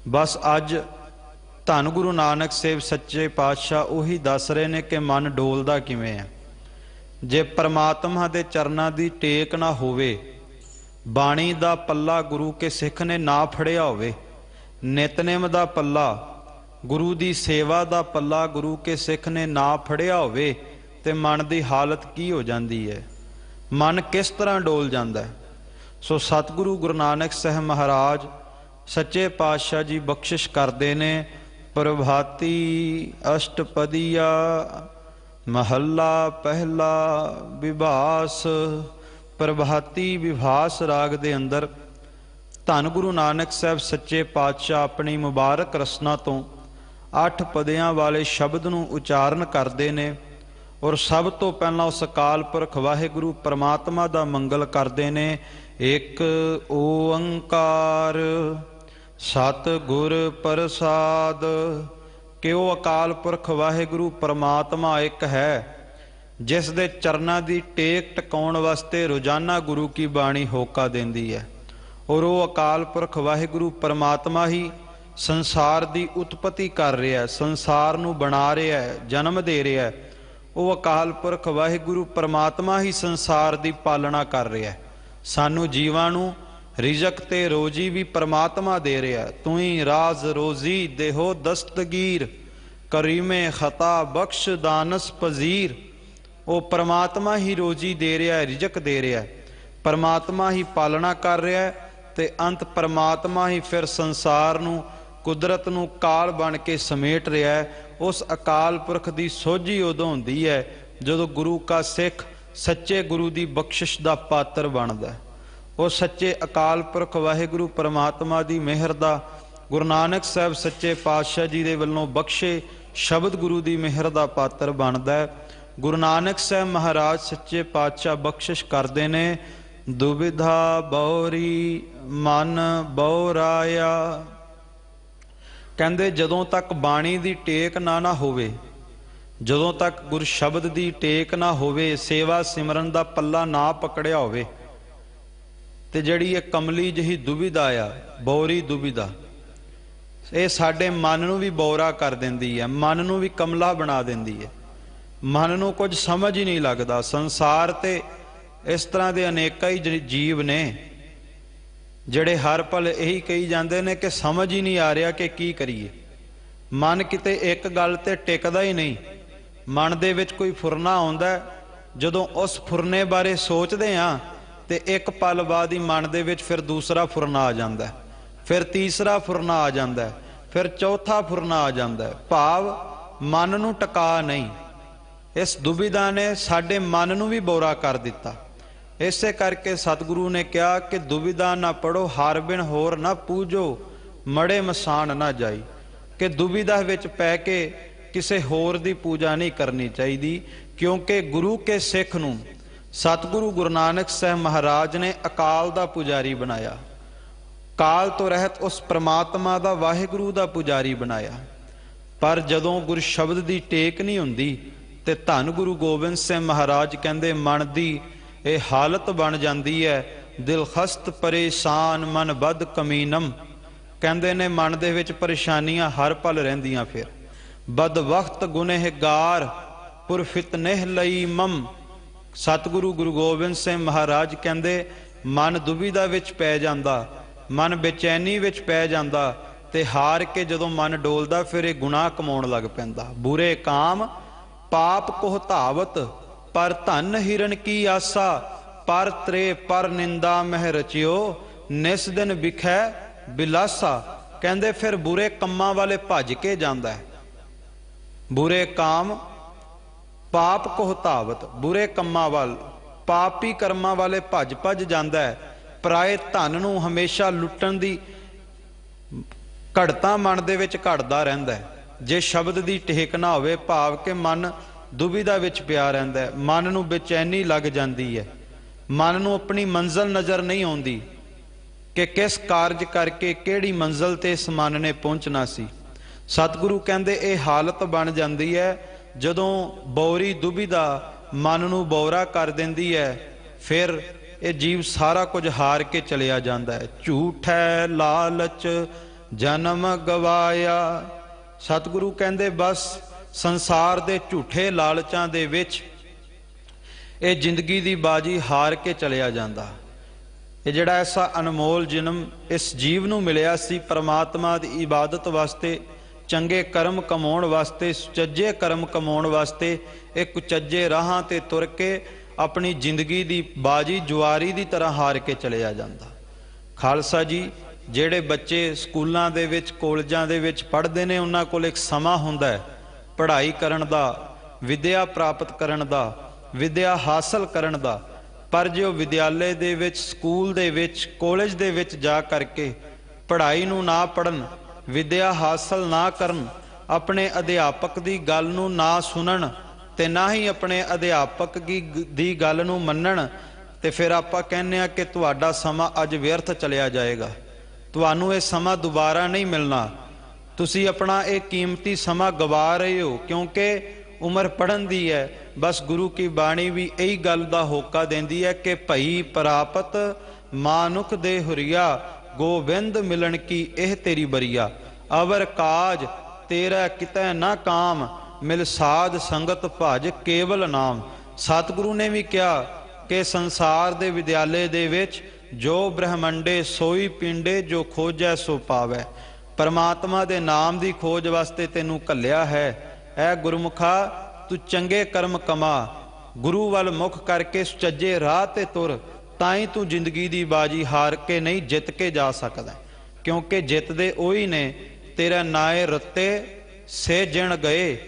ਬਸ ਅੱਜ ਧੰਨ ਗੁਰੂ ਨਾਨਕ ਸਾਹਿਬ ਸੱਚੇ ਪਾਤਸ਼ਾਹ ਉਹੀ ਦੱਸ ਰਹੇ ਨੇ ਕਿ ਮਨ ਡੋਲਦਾ ਕਿਵੇਂ ਹੈ। ਜੇ ਪ੍ਰਮਾਤਮਾ ਦੇ ਚਰਨਾਂ ਦੀ ਟੇਕ ਨਾ ਹੋਵੇ, ਬਾਣੀ ਦਾ ਪੱਲਾ ਗੁਰੂ ਕੇ ਸਿੱਖ ਨੇ ਨਾ ਫੜਿਆ ਹੋਵੇ, ਨਿਤਨੇਮ ਦਾ ਪੱਲਾ, ਗੁਰੂ ਦੀ ਸੇਵਾ ਦਾ ਪੱਲਾ ਗੁਰੂ ਕੇ ਸਿੱਖ ਨੇ ਨਾ ਫੜਿਆ ਹੋਵੇ, ਤੇ ਮਨ ਦੀ ਹਾਲਤ ਕੀ ਹੋ ਜਾਂਦੀ ਹੈ, ਮਨ ਕਿਸ ਤਰ੍ਹਾਂ ਡੋਲ ਜਾਂਦਾ ਹੈ। ਸੋ ਸਤਿਗੁਰੂ ਗੁਰੂ ਨਾਨਕ ਸਾਹਿਬ ਮਹਾਰਾਜ ਸੱਚੇ ਪਾਤਸ਼ਾਹ ਜੀ ਬਖਸ਼ਿਸ਼ ਕਰਦੇ ਨੇ। ਪ੍ਰਭਾਤੀ ਅਸ਼ਟਪਦੀਆ ਮਹੱਲਾ ਪਹਿਲਾ ਵਿਭਾਸ। ਪ੍ਰਭਾਤੀ ਵਿਭਾਸ ਰਾਗ ਦੇ ਅੰਦਰ ਧੰਨ ਗੁਰੂ ਨਾਨਕ ਸਾਹਿਬ ਸੱਚੇ ਪਾਤਸ਼ਾਹ ਆਪਣੀ ਮੁਬਾਰਕ ਰਸਨਾ ਤੋਂ 8 ਪਦਿਆਂ ਵਾਲੇ ਸ਼ਬਦ ਨੂੰ ਉਚਾਰਨ ਕਰਦੇ ਨੇ ਔਰ ਸਭ ਤੋਂ ਪਹਿਲਾਂ ਉਸ ਅਕਾਲ ਪੁਰਖ ਵਾਹਿਗੁਰੂ ਪਰਮਾਤਮਾ ਦਾ ਮੰਗਲ ਕਰਦੇ ਨੇ। ਇੱਕ ਓੰਕਾਰ ਸਤਿਗੁਰ ਪ੍ਰਸਾਦ, ਕਿ ਉਹ ਅਕਾਲ ਪੁਰਖ ਵਾਹਿਗੁਰੂ ਪਰਮਾਤਮਾ ਇੱਕ ਹੈ, ਜਿਸ ਦੇ ਚਰਨਾਂ ਦੀ ਟੇਕ ਟਿਕਾਉਣ ਵਾਸਤੇ ਰੋਜ਼ਾਨਾ ਗੁਰੂ ਕੀ ਬਾਣੀ ਹੋਕਾ ਦਿੰਦੀ ਹੈ। ਔਰ ਉਹ ਅਕਾਲ ਪੁਰਖ ਵਾਹਿਗੁਰੂ ਪਰਮਾਤਮਾ ਹੀ ਸੰਸਾਰ ਦੀ ਉਤਪਤੀ ਕਰ ਰਿਹਾ, ਸੰਸਾਰ ਨੂੰ ਬਣਾ ਰਿਹਾ, ਜਨਮ ਦੇ ਰਿਹਾ। ਉਹ ਅਕਾਲ ਪੁਰਖ ਵਾਹਿਗੁਰੂ ਪਰਮਾਤਮਾ ਹੀ ਸੰਸਾਰ ਦੀ ਪਾਲਣਾ ਕਰ ਰਿਹਾ। ਸਾਨੂੰ ਜੀਵਾਂ ਨੂੰ ਰਿਜ਼ਕ ਤੇ ਰੋਜੀ ਵੀ ਪਰਮਾਤਮਾ ਦੇ ਰਿਹਾ। ਤੂੰ ਹੀ ਰਾਜ਼ ਰੋਜ਼ੀ ਦੇਹੋ ਦਸਤਗੀਰ, ਕਰੀਮੇ ਖਤਾ ਬਖਸ਼ ਦਾਨਸ ਪਜ਼ੀਰ। ਉਹ ਪਰਮਾਤਮਾ ਹੀ ਰੋਜੀ ਦੇ ਰਿਹਾ, ਰਿਜ਼ਕ ਦੇ ਰਿਹਾ, ਪਰਮਾਤਮਾ ਹੀ ਪਾਲਣਾ ਕਰ ਰਿਹਾ, ਤੇ ਅੰਤ ਪਰਮਾਤਮਾ ਹੀ ਫਿਰ ਸੰਸਾਰ ਨੂੰ, ਕੁਦਰਤ ਨੂੰ ਕਾਲ ਬਣ ਕੇ ਸਮੇਟ ਰਿਹਾ। ਉਸ ਅਕਾਲ ਪੁਰਖ ਦੀ ਸੋਝੀ ਉਦੋਂ ਹੁੰਦੀ ਹੈ ਜਦੋਂ ਗੁਰੂ ਕਾ ਸਿੱਖ ਸੱਚੇ ਗੁਰੂ ਦੀ ਬਖਸ਼ਿਸ਼ ਦਾ ਪਾਤਰ ਬਣਦਾ। ਉਹ ਸੱਚੇ ਅਕਾਲ ਪੁਰਖ ਵਾਹਿਗੁਰੂ ਪਰਮਾਤਮਾ ਦੀ ਮਿਹਰ ਦਾ ਗੁਰੂ ਨਾਨਕ ਸਾਹਿਬ ਸੱਚੇ ਪਾਤਸ਼ਾਹ ਜੀ ਦੇ ਵੱਲੋਂ ਬਖਸ਼ੇ ਸ਼ਬਦ ਗੁਰੂ ਦੀ ਮਿਹਰ ਦਾ ਪਾਤਰ ਬਣਦਾ ਹੈ। ਗੁਰੂ ਨਾਨਕ ਸਾਹਿਬ ਮਹਾਰਾਜ ਸੱਚੇ ਪਾਤਸ਼ਾਹ ਬਖਸ਼ਿਸ਼ ਕਰਦੇ ਨੇ। ਦੁਬਿਧਾ ਬੌਰੀ ਮਨ ਬੌਰਾਇਆ, ਕਹਿੰਦੇ ਜਦੋਂ ਤੱਕ ਬਾਣੀ ਦੀ ਟੇਕ ਨਾ ਹੋਵੇ, ਜਦੋਂ ਤੱਕ ਗੁਰ ਸ਼ਬਦ ਦੀ ਟੇਕ ਨਾ ਹੋਵੇ, ਸੇਵਾ ਸਿਮਰਨ ਦਾ ਪੱਲਾ ਨਾ ਪਕੜਿਆ ਹੋਵੇ, ਤੇ ਜਿਹੜੀ ਇਹ ਕਮਲੀ ਜਿਹੀ ਦੁਬਿਧਾ ਆ, ਬੌਰੀ ਦੁਬਿਧਾ, ਇਹ ਸਾਡੇ ਮਨ ਨੂੰ ਵੀ ਬੌਰਾ ਕਰ ਦਿੰਦੀ ਹੈ, ਮਨ ਨੂੰ ਵੀ ਕਮਲਾ ਬਣਾ ਦਿੰਦੀ ਹੈ। ਮਨ ਨੂੰ ਕੁਝ ਸਮਝ ਹੀ ਨਹੀਂ ਲੱਗਦਾ। ਸੰਸਾਰ ਤੇ ਇਸ ਤਰ੍ਹਾਂ ਦੇ ਅਨੇਕਾਂ ਹੀ ਜੀਵ ਨੇ ਜਿਹੜੇ ਹਰ ਪਲ ਇਹੀ ਕਹੀ ਜਾਂਦੇ ਨੇ ਕਿ ਸਮਝ ਹੀ ਨਹੀਂ ਆ ਰਿਹਾ ਕਿ ਕੀ ਕਰੀਏ। ਮਨ ਕਿਤੇ ਇੱਕ ਗੱਲ ਤੇ ਟਿਕਦਾ ਹੀ ਨਹੀਂ। ਮਨ ਦੇ ਵਿੱਚ ਕੋਈ ਫੁਰਨਾ ਆਉਂਦਾ, ਜਦੋਂ ਉਸ ਫੁਰਨੇ ਬਾਰੇ ਸੋਚਦੇ ਹਾਂ ਤੇ ਇੱਕ ਪਲ ਬਾਅਦ ਹੀ ਮਨ ਦੇ ਵਿੱਚ ਫਿਰ ਦੂਸਰਾ ਫੁਰਨਾ ਆ ਜਾਂਦਾ, ਫਿਰ ਤੀਸਰਾ ਫੁਰਨਾ ਆ ਜਾਂਦਾ, ਫਿਰ ਚੌਥਾ ਫੁਰਨਾ ਆ ਜਾਂਦਾ। ਭਾਵ ਮਨ ਨੂੰ ਟਿਕਾ ਨਹੀਂ। ਇਸ ਦੁਬਿਧਾ ਨੇ ਸਾਡੇ ਮਨ ਨੂੰ ਵੀ ਬੋਰਾ ਕਰ ਦਿੱਤਾ। ਇਸੇ ਕਰਕੇ ਸਤਿਗੁਰੂ ਨੇ ਕਿਹਾ ਕਿ ਦੁਬਿਧਾ ਨਾ ਪੜੋ, ਹਰ ਬਿਨ ਹੋਰ ਨਾ ਪੂਜੋ, ਮੜੇ ਮਸਾਨ ਨਾ ਜਾਈ। ਕਿ ਦੁਬਿਧਾ ਵਿੱਚ ਪੈ ਕੇ ਕਿਸੇ ਹੋਰ ਦੀ ਪੂਜਾ ਨਹੀਂ ਕਰਨੀ ਚਾਹੀਦੀ, ਕਿਉਂਕਿ ਗੁਰੂ ਕੇ ਸਿੱਖ ਨੂੰ ਸਤਿਗੁਰੂ ਗੁਰੂ ਨਾਨਕ ਸਾਹਿਬ ਮਹਾਰਾਜ ਨੇ ਅਕਾਲ ਦਾ ਪੁਜਾਰੀ ਬਣਾਇਆ, ਕਾਲ ਤੋਂ ਰਹਿਤ ਉਸ ਪ੍ਰਮਾਤਮਾ ਦਾ ਵਾਹਿਗੁਰੂ ਦਾ ਪੁਜਾਰੀ ਬਣਾਇਆ। ਪਰ ਜਦੋਂ ਗੁਰ ਸ਼ਬਦ ਦੀ ਟੇਕ ਨਹੀਂ ਹੁੰਦੀ ਤੇ ਧੰਨ ਗੁਰੂ ਗੋਬਿੰਦ ਸਿੰਘ ਮਹਾਰਾਜ ਕਹਿੰਦੇ ਮਨ ਦੀ ਇਹ ਹਾਲਤ ਬਣ ਜਾਂਦੀ ਹੈ, ਦਿਲ ਖਸਤ ਪਰੇਸ਼ਾਨ ਮਨ ਬਦ ਕਮੀਨਮ। ਕਹਿੰਦੇ ਨੇ ਮਨ ਦੇ ਵਿੱਚ ਪਰੇਸ਼ਾਨੀਆਂ ਹਰ ਪਲ ਰਹਿੰਦੀਆਂ। ਫਿਰ ਬਦ ਵਕਤ ਗੁਨਹਗਾਰ ਪੁਰ ਫਿਤਨਹ ਲਈ ਮਮ। ਸਤਿਗੁਰੂ ਗੁਰੂ ਗੋਬਿੰਦ ਸਿੰਘ ਮਹਾਰਾਜ ਕਹਿੰਦੇ ਮਨ ਦੁਬਿਧਾ ਵਿੱਚ ਪੈ ਜਾਂਦਾ, ਮਨ ਬੇਚੈਨੀ ਵਿੱਚ ਪੈ ਜਾਂਦਾ, ਤੇ ਹਾਰ ਕੇ ਜਦੋਂ ਮਨ ਡੋਲਦਾ ਫਿਰ ਇਹ ਗੁਨਾਹ ਕਮਾਉਣ ਲੱਗ ਪੈਂਦਾ। ਬੁਰੇ ਕਾਮ ਪਾਪ ਕੋਹ ਧਾਵਤ ਪਰ ਧਨ ਹਿਰਨ ਕੀ ਆਸਾ। ਪਰ ਤਰੇ ਪਰ ਨਿੰਦਾ ਮਹਿ ਰਚਿਓ ਨਿਸ ਦਿਨ ਵਿਖੈ ਬਿਲਾਸਾ। ਕਹਿੰਦੇ ਫਿਰ ਬੁਰੇ ਕੰਮਾਂ ਵਾਲੇ ਭੱਜ ਕੇ ਜਾਂਦਾ ਹੈ। ਬੁਰੇ ਕਾਮ ਪਾਪ ਕੋਹ ਧਾਵਤ, ਬੁਰੇ ਕੰਮਾਂ ਵੱਲ ਪਾਪੀ ਕਰਮਾਂ ਵਾਲੇ ਭੱਜ ਜਾਂਦਾ ਹੈ। ਪਰਾਏ ਧਨ ਨੂੰ ਹਮੇਸ਼ਾ ਲੁੱਟਣ ਦੀ ਘੜਤਾ ਮਨ ਦੇ ਵਿੱਚ ਘੜਦਾ ਰਹਿੰਦਾ ਹੈ। ਜੇ ਸ਼ਬਦ ਦੀ ਟੇਕ ਨਾ ਹੋਵੇ, ਭਾਵ ਕਿ ਮਨ ਦੁਬਿਧਾ ਵਿੱਚ ਪਿਆ ਰਹਿੰਦਾ ਹੈ, ਮਨ ਨੂੰ ਬੇਚੈਨੀ ਲੱਗ ਜਾਂਦੀ ਹੈ, ਮਨ ਨੂੰ ਆਪਣੀ ਮੰਜ਼ਿਲ ਨਜ਼ਰ ਨਹੀਂ ਆਉਂਦੀ ਕਿ ਕਿਸ ਕਾਰਜ ਕਰਕੇ ਕਿਹੜੀ ਮੰਜ਼ਿਲ ਤੇ ਇਸ ਮਨ ਨੇ ਪਹੁੰਚਣਾ ਸੀ। ਸਤਿਗੁਰੂ ਕਹਿੰਦੇ ਇਹ ਹਾਲਤ ਬਣ ਜਾਂਦੀ ਹੈ ਜਦੋਂ ਬੌਰੀ ਦੁਬਿਧਾ ਮਨ ਨੂੰ ਬੌਰਾ ਕਰ ਦਿੰਦੀ ਹੈ। ਫਿਰ ਇਹ ਜੀਵ ਸਾਰਾ ਕੁਝ ਹਾਰ ਕੇ ਚਲਿਆ ਜਾਂਦਾ ਹੈ। ਝੂਠੈ ਲਾਲਚ ਜਨਮ ਗਵਾਇਆ। ਸਤਿਗੁਰੂ ਕਹਿੰਦੇ ਬਸ ਸੰਸਾਰ ਦੇ ਝੂਠੇ ਲਾਲਚਾਂ ਦੇ ਵਿੱਚ ਇਹ ਜ਼ਿੰਦਗੀ ਦੀ ਬਾਜੀ ਹਾਰ ਕੇ ਚਲਿਆ ਜਾਂਦਾ। ਇਹ ਜਿਹੜਾ ਐਸਾ ਅਨਮੋਲ ਜਨਮ ਇਸ ਜੀਵ ਨੂੰ ਮਿਲਿਆ ਸੀ ਪਰਮਾਤਮਾ ਦੀ ਇਬਾਦਤ ਵਾਸਤੇ, ਚੰਗੇ ਕਰਮ ਕਮਾਉਣ ਵਾਸਤੇ, ਸੁਚੱਜੇ ਕਰਮ ਕਮਾਉਣ ਵਾਸਤੇ, ਇਹ ਕੁਚੱਜੇ ਰਾਹਾਂ ਤੇ ਤੁਰ ਕੇ ਆਪਣੀ ਜ਼ਿੰਦਗੀ ਦੀ ਬਾਜੀ ਜੁਆਰੀ ਦੀ ਤਰ੍ਹਾਂ ਹਾਰ ਕੇ ਚਲਿਆ ਜਾਂਦਾ। ਖਾਲਸਾ ਜੀ, ਜਿਹੜੇ ਬੱਚੇ ਸਕੂਲਾਂ ਦੇ ਵਿੱਚ ਕਾਲਜਾਂ ਦੇ ਵਿੱਚ ਪੜ੍ਹਦੇ ਨੇ ਉਹਨਾਂ ਕੋਲ ਇੱਕ ਸਮਾਂ ਹੁੰਦਾ ਹੈ ਪੜ੍ਹਾਈ ਕਰਨ ਦਾ, ਵਿਦਿਆ ਪ੍ਰਾਪਤ ਕਰਨ ਦਾ, ਵਿਦਿਆ ਹਾਸਲ ਕਰਨ ਦਾ। ਪਰ ਜੇ ਉਹ ਵਿਦਿਆਲੇ ਦੇ ਵਿੱਚ, ਸਕੂਲ ਦੇ ਵਿੱਚ, ਕਾਲਜ ਦੇ ਵਿੱਚ ਜਾ ਕਰਕੇ ਪੜ੍ਹਾਈ ਨੂੰ ਨਾ ਪੜ੍ਹਨ, ਵਿਦਿਆ ਹਾਸਲ ਨਾ ਕਰਨ, ਆਪਣੇ ਅਧਿਆਪਕ ਦੀ ਗੱਲ ਨੂੰ ਨਾ ਸੁਣਨ ਤੇ ਨਾ ਹੀ ਆਪਣੇ ਅਧਿਆਪਕ ਦੀ ਗੱਲ ਨੂੰ ਮੰਨਣ, ਤੇ ਫਿਰ ਆਪਾਂ ਕਹਿੰਦੇ ਆ ਕਿ ਤੁਹਾਡਾ ਸਮਾਂ ਅੱਜ ਵਿਅਰਥ ਚਲਿਆ ਜਾਏਗਾ, ਤੁਹਾਨੂੰ ਇਹ ਸਮਾਂ ਦੁਬਾਰਾ ਨਹੀਂ ਮਿਲਣਾ, ਤੁਸੀਂ ਆਪਣਾ ਇਹ ਕੀਮਤੀ ਸਮਾਂ ਗਵਾ ਰਹੇ ਹੋ ਕਿਉਂਕਿ ਉਮਰ ਪੜ੍ਹਨ ਦੀ ਹੈ। ਬਸ ਗੁਰੂ ਕੀ ਬਾਣੀ ਵੀ ਇਹੀ ਗੱਲ ਦਾ ਹੋਕਾ ਦਿੰਦੀ ਹੈ ਕਿ ਭਈ ਪ੍ਰਾਪਤ ਮਾਨੁਖ ਦੇ ਹੁਰੀਆ ਗੋਬਿੰਦ ਮਿਲਣ ਕੀ ਇਹ ਤੇਰੀ ਬਰੀਆ। ਅਵਰ ਕਾਜ ਤੇਰਾ ਕਿਤੈ ਨਾ ਕਾਮ ਮਿਲ ਸਾਧ ਸੰਗਤ ਭਜ ਕੇਵਲ ਨਾਮ। ਸਤਿਗੁਰੂ ਨੇ ਵੀ ਕਿਹਾ ਕਿ ਸੰਸਾਰ ਦੇ ਵਿਦਿਆਲੇ ਦੇ ਵਿੱਚ ਜੋ ਬ੍ਰਹਮੰਡੇ ਸੋਈ ਪਿੰਡੇ ਜੋ ਖੋਜੈ ਸੋ ਪਾਵੈ। ਪਰਮਾਤਮਾ ਦੇ ਨਾਮ ਦੀ ਖੋਜ ਵਾਸਤੇ ਤੈਨੂੰ ਘੱਲਿਆ ਹੈ। ਐ ਗੁਰਮੁਖਾ, ਤੂੰ ਚੰਗੇ ਕਰਮ ਕਮਾ, ਗੁਰੂ ਵੱਲ ਮੁਖ ਕਰਕੇ ਸੁਚੱਜੇ ਰਾਹ ਤੇ ਤੁਰ, ਤਾਂ ਹੀ ਤੂੰ ਜ਼ਿੰਦਗੀ ਦੀ ਬਾਜੀ ਹਾਰ ਕੇ ਨਹੀਂ ਜਿੱਤ ਕੇ ਜਾ ਸਕਦਾ। ਕਿਉਂਕਿ ਜਿੱਤਦੇ ਉਹੀ ਨੇ ਤੇਰਾ ਨਾਏ ਰੱਤੇ ਸੇ ਜਿਣ ਗਏ,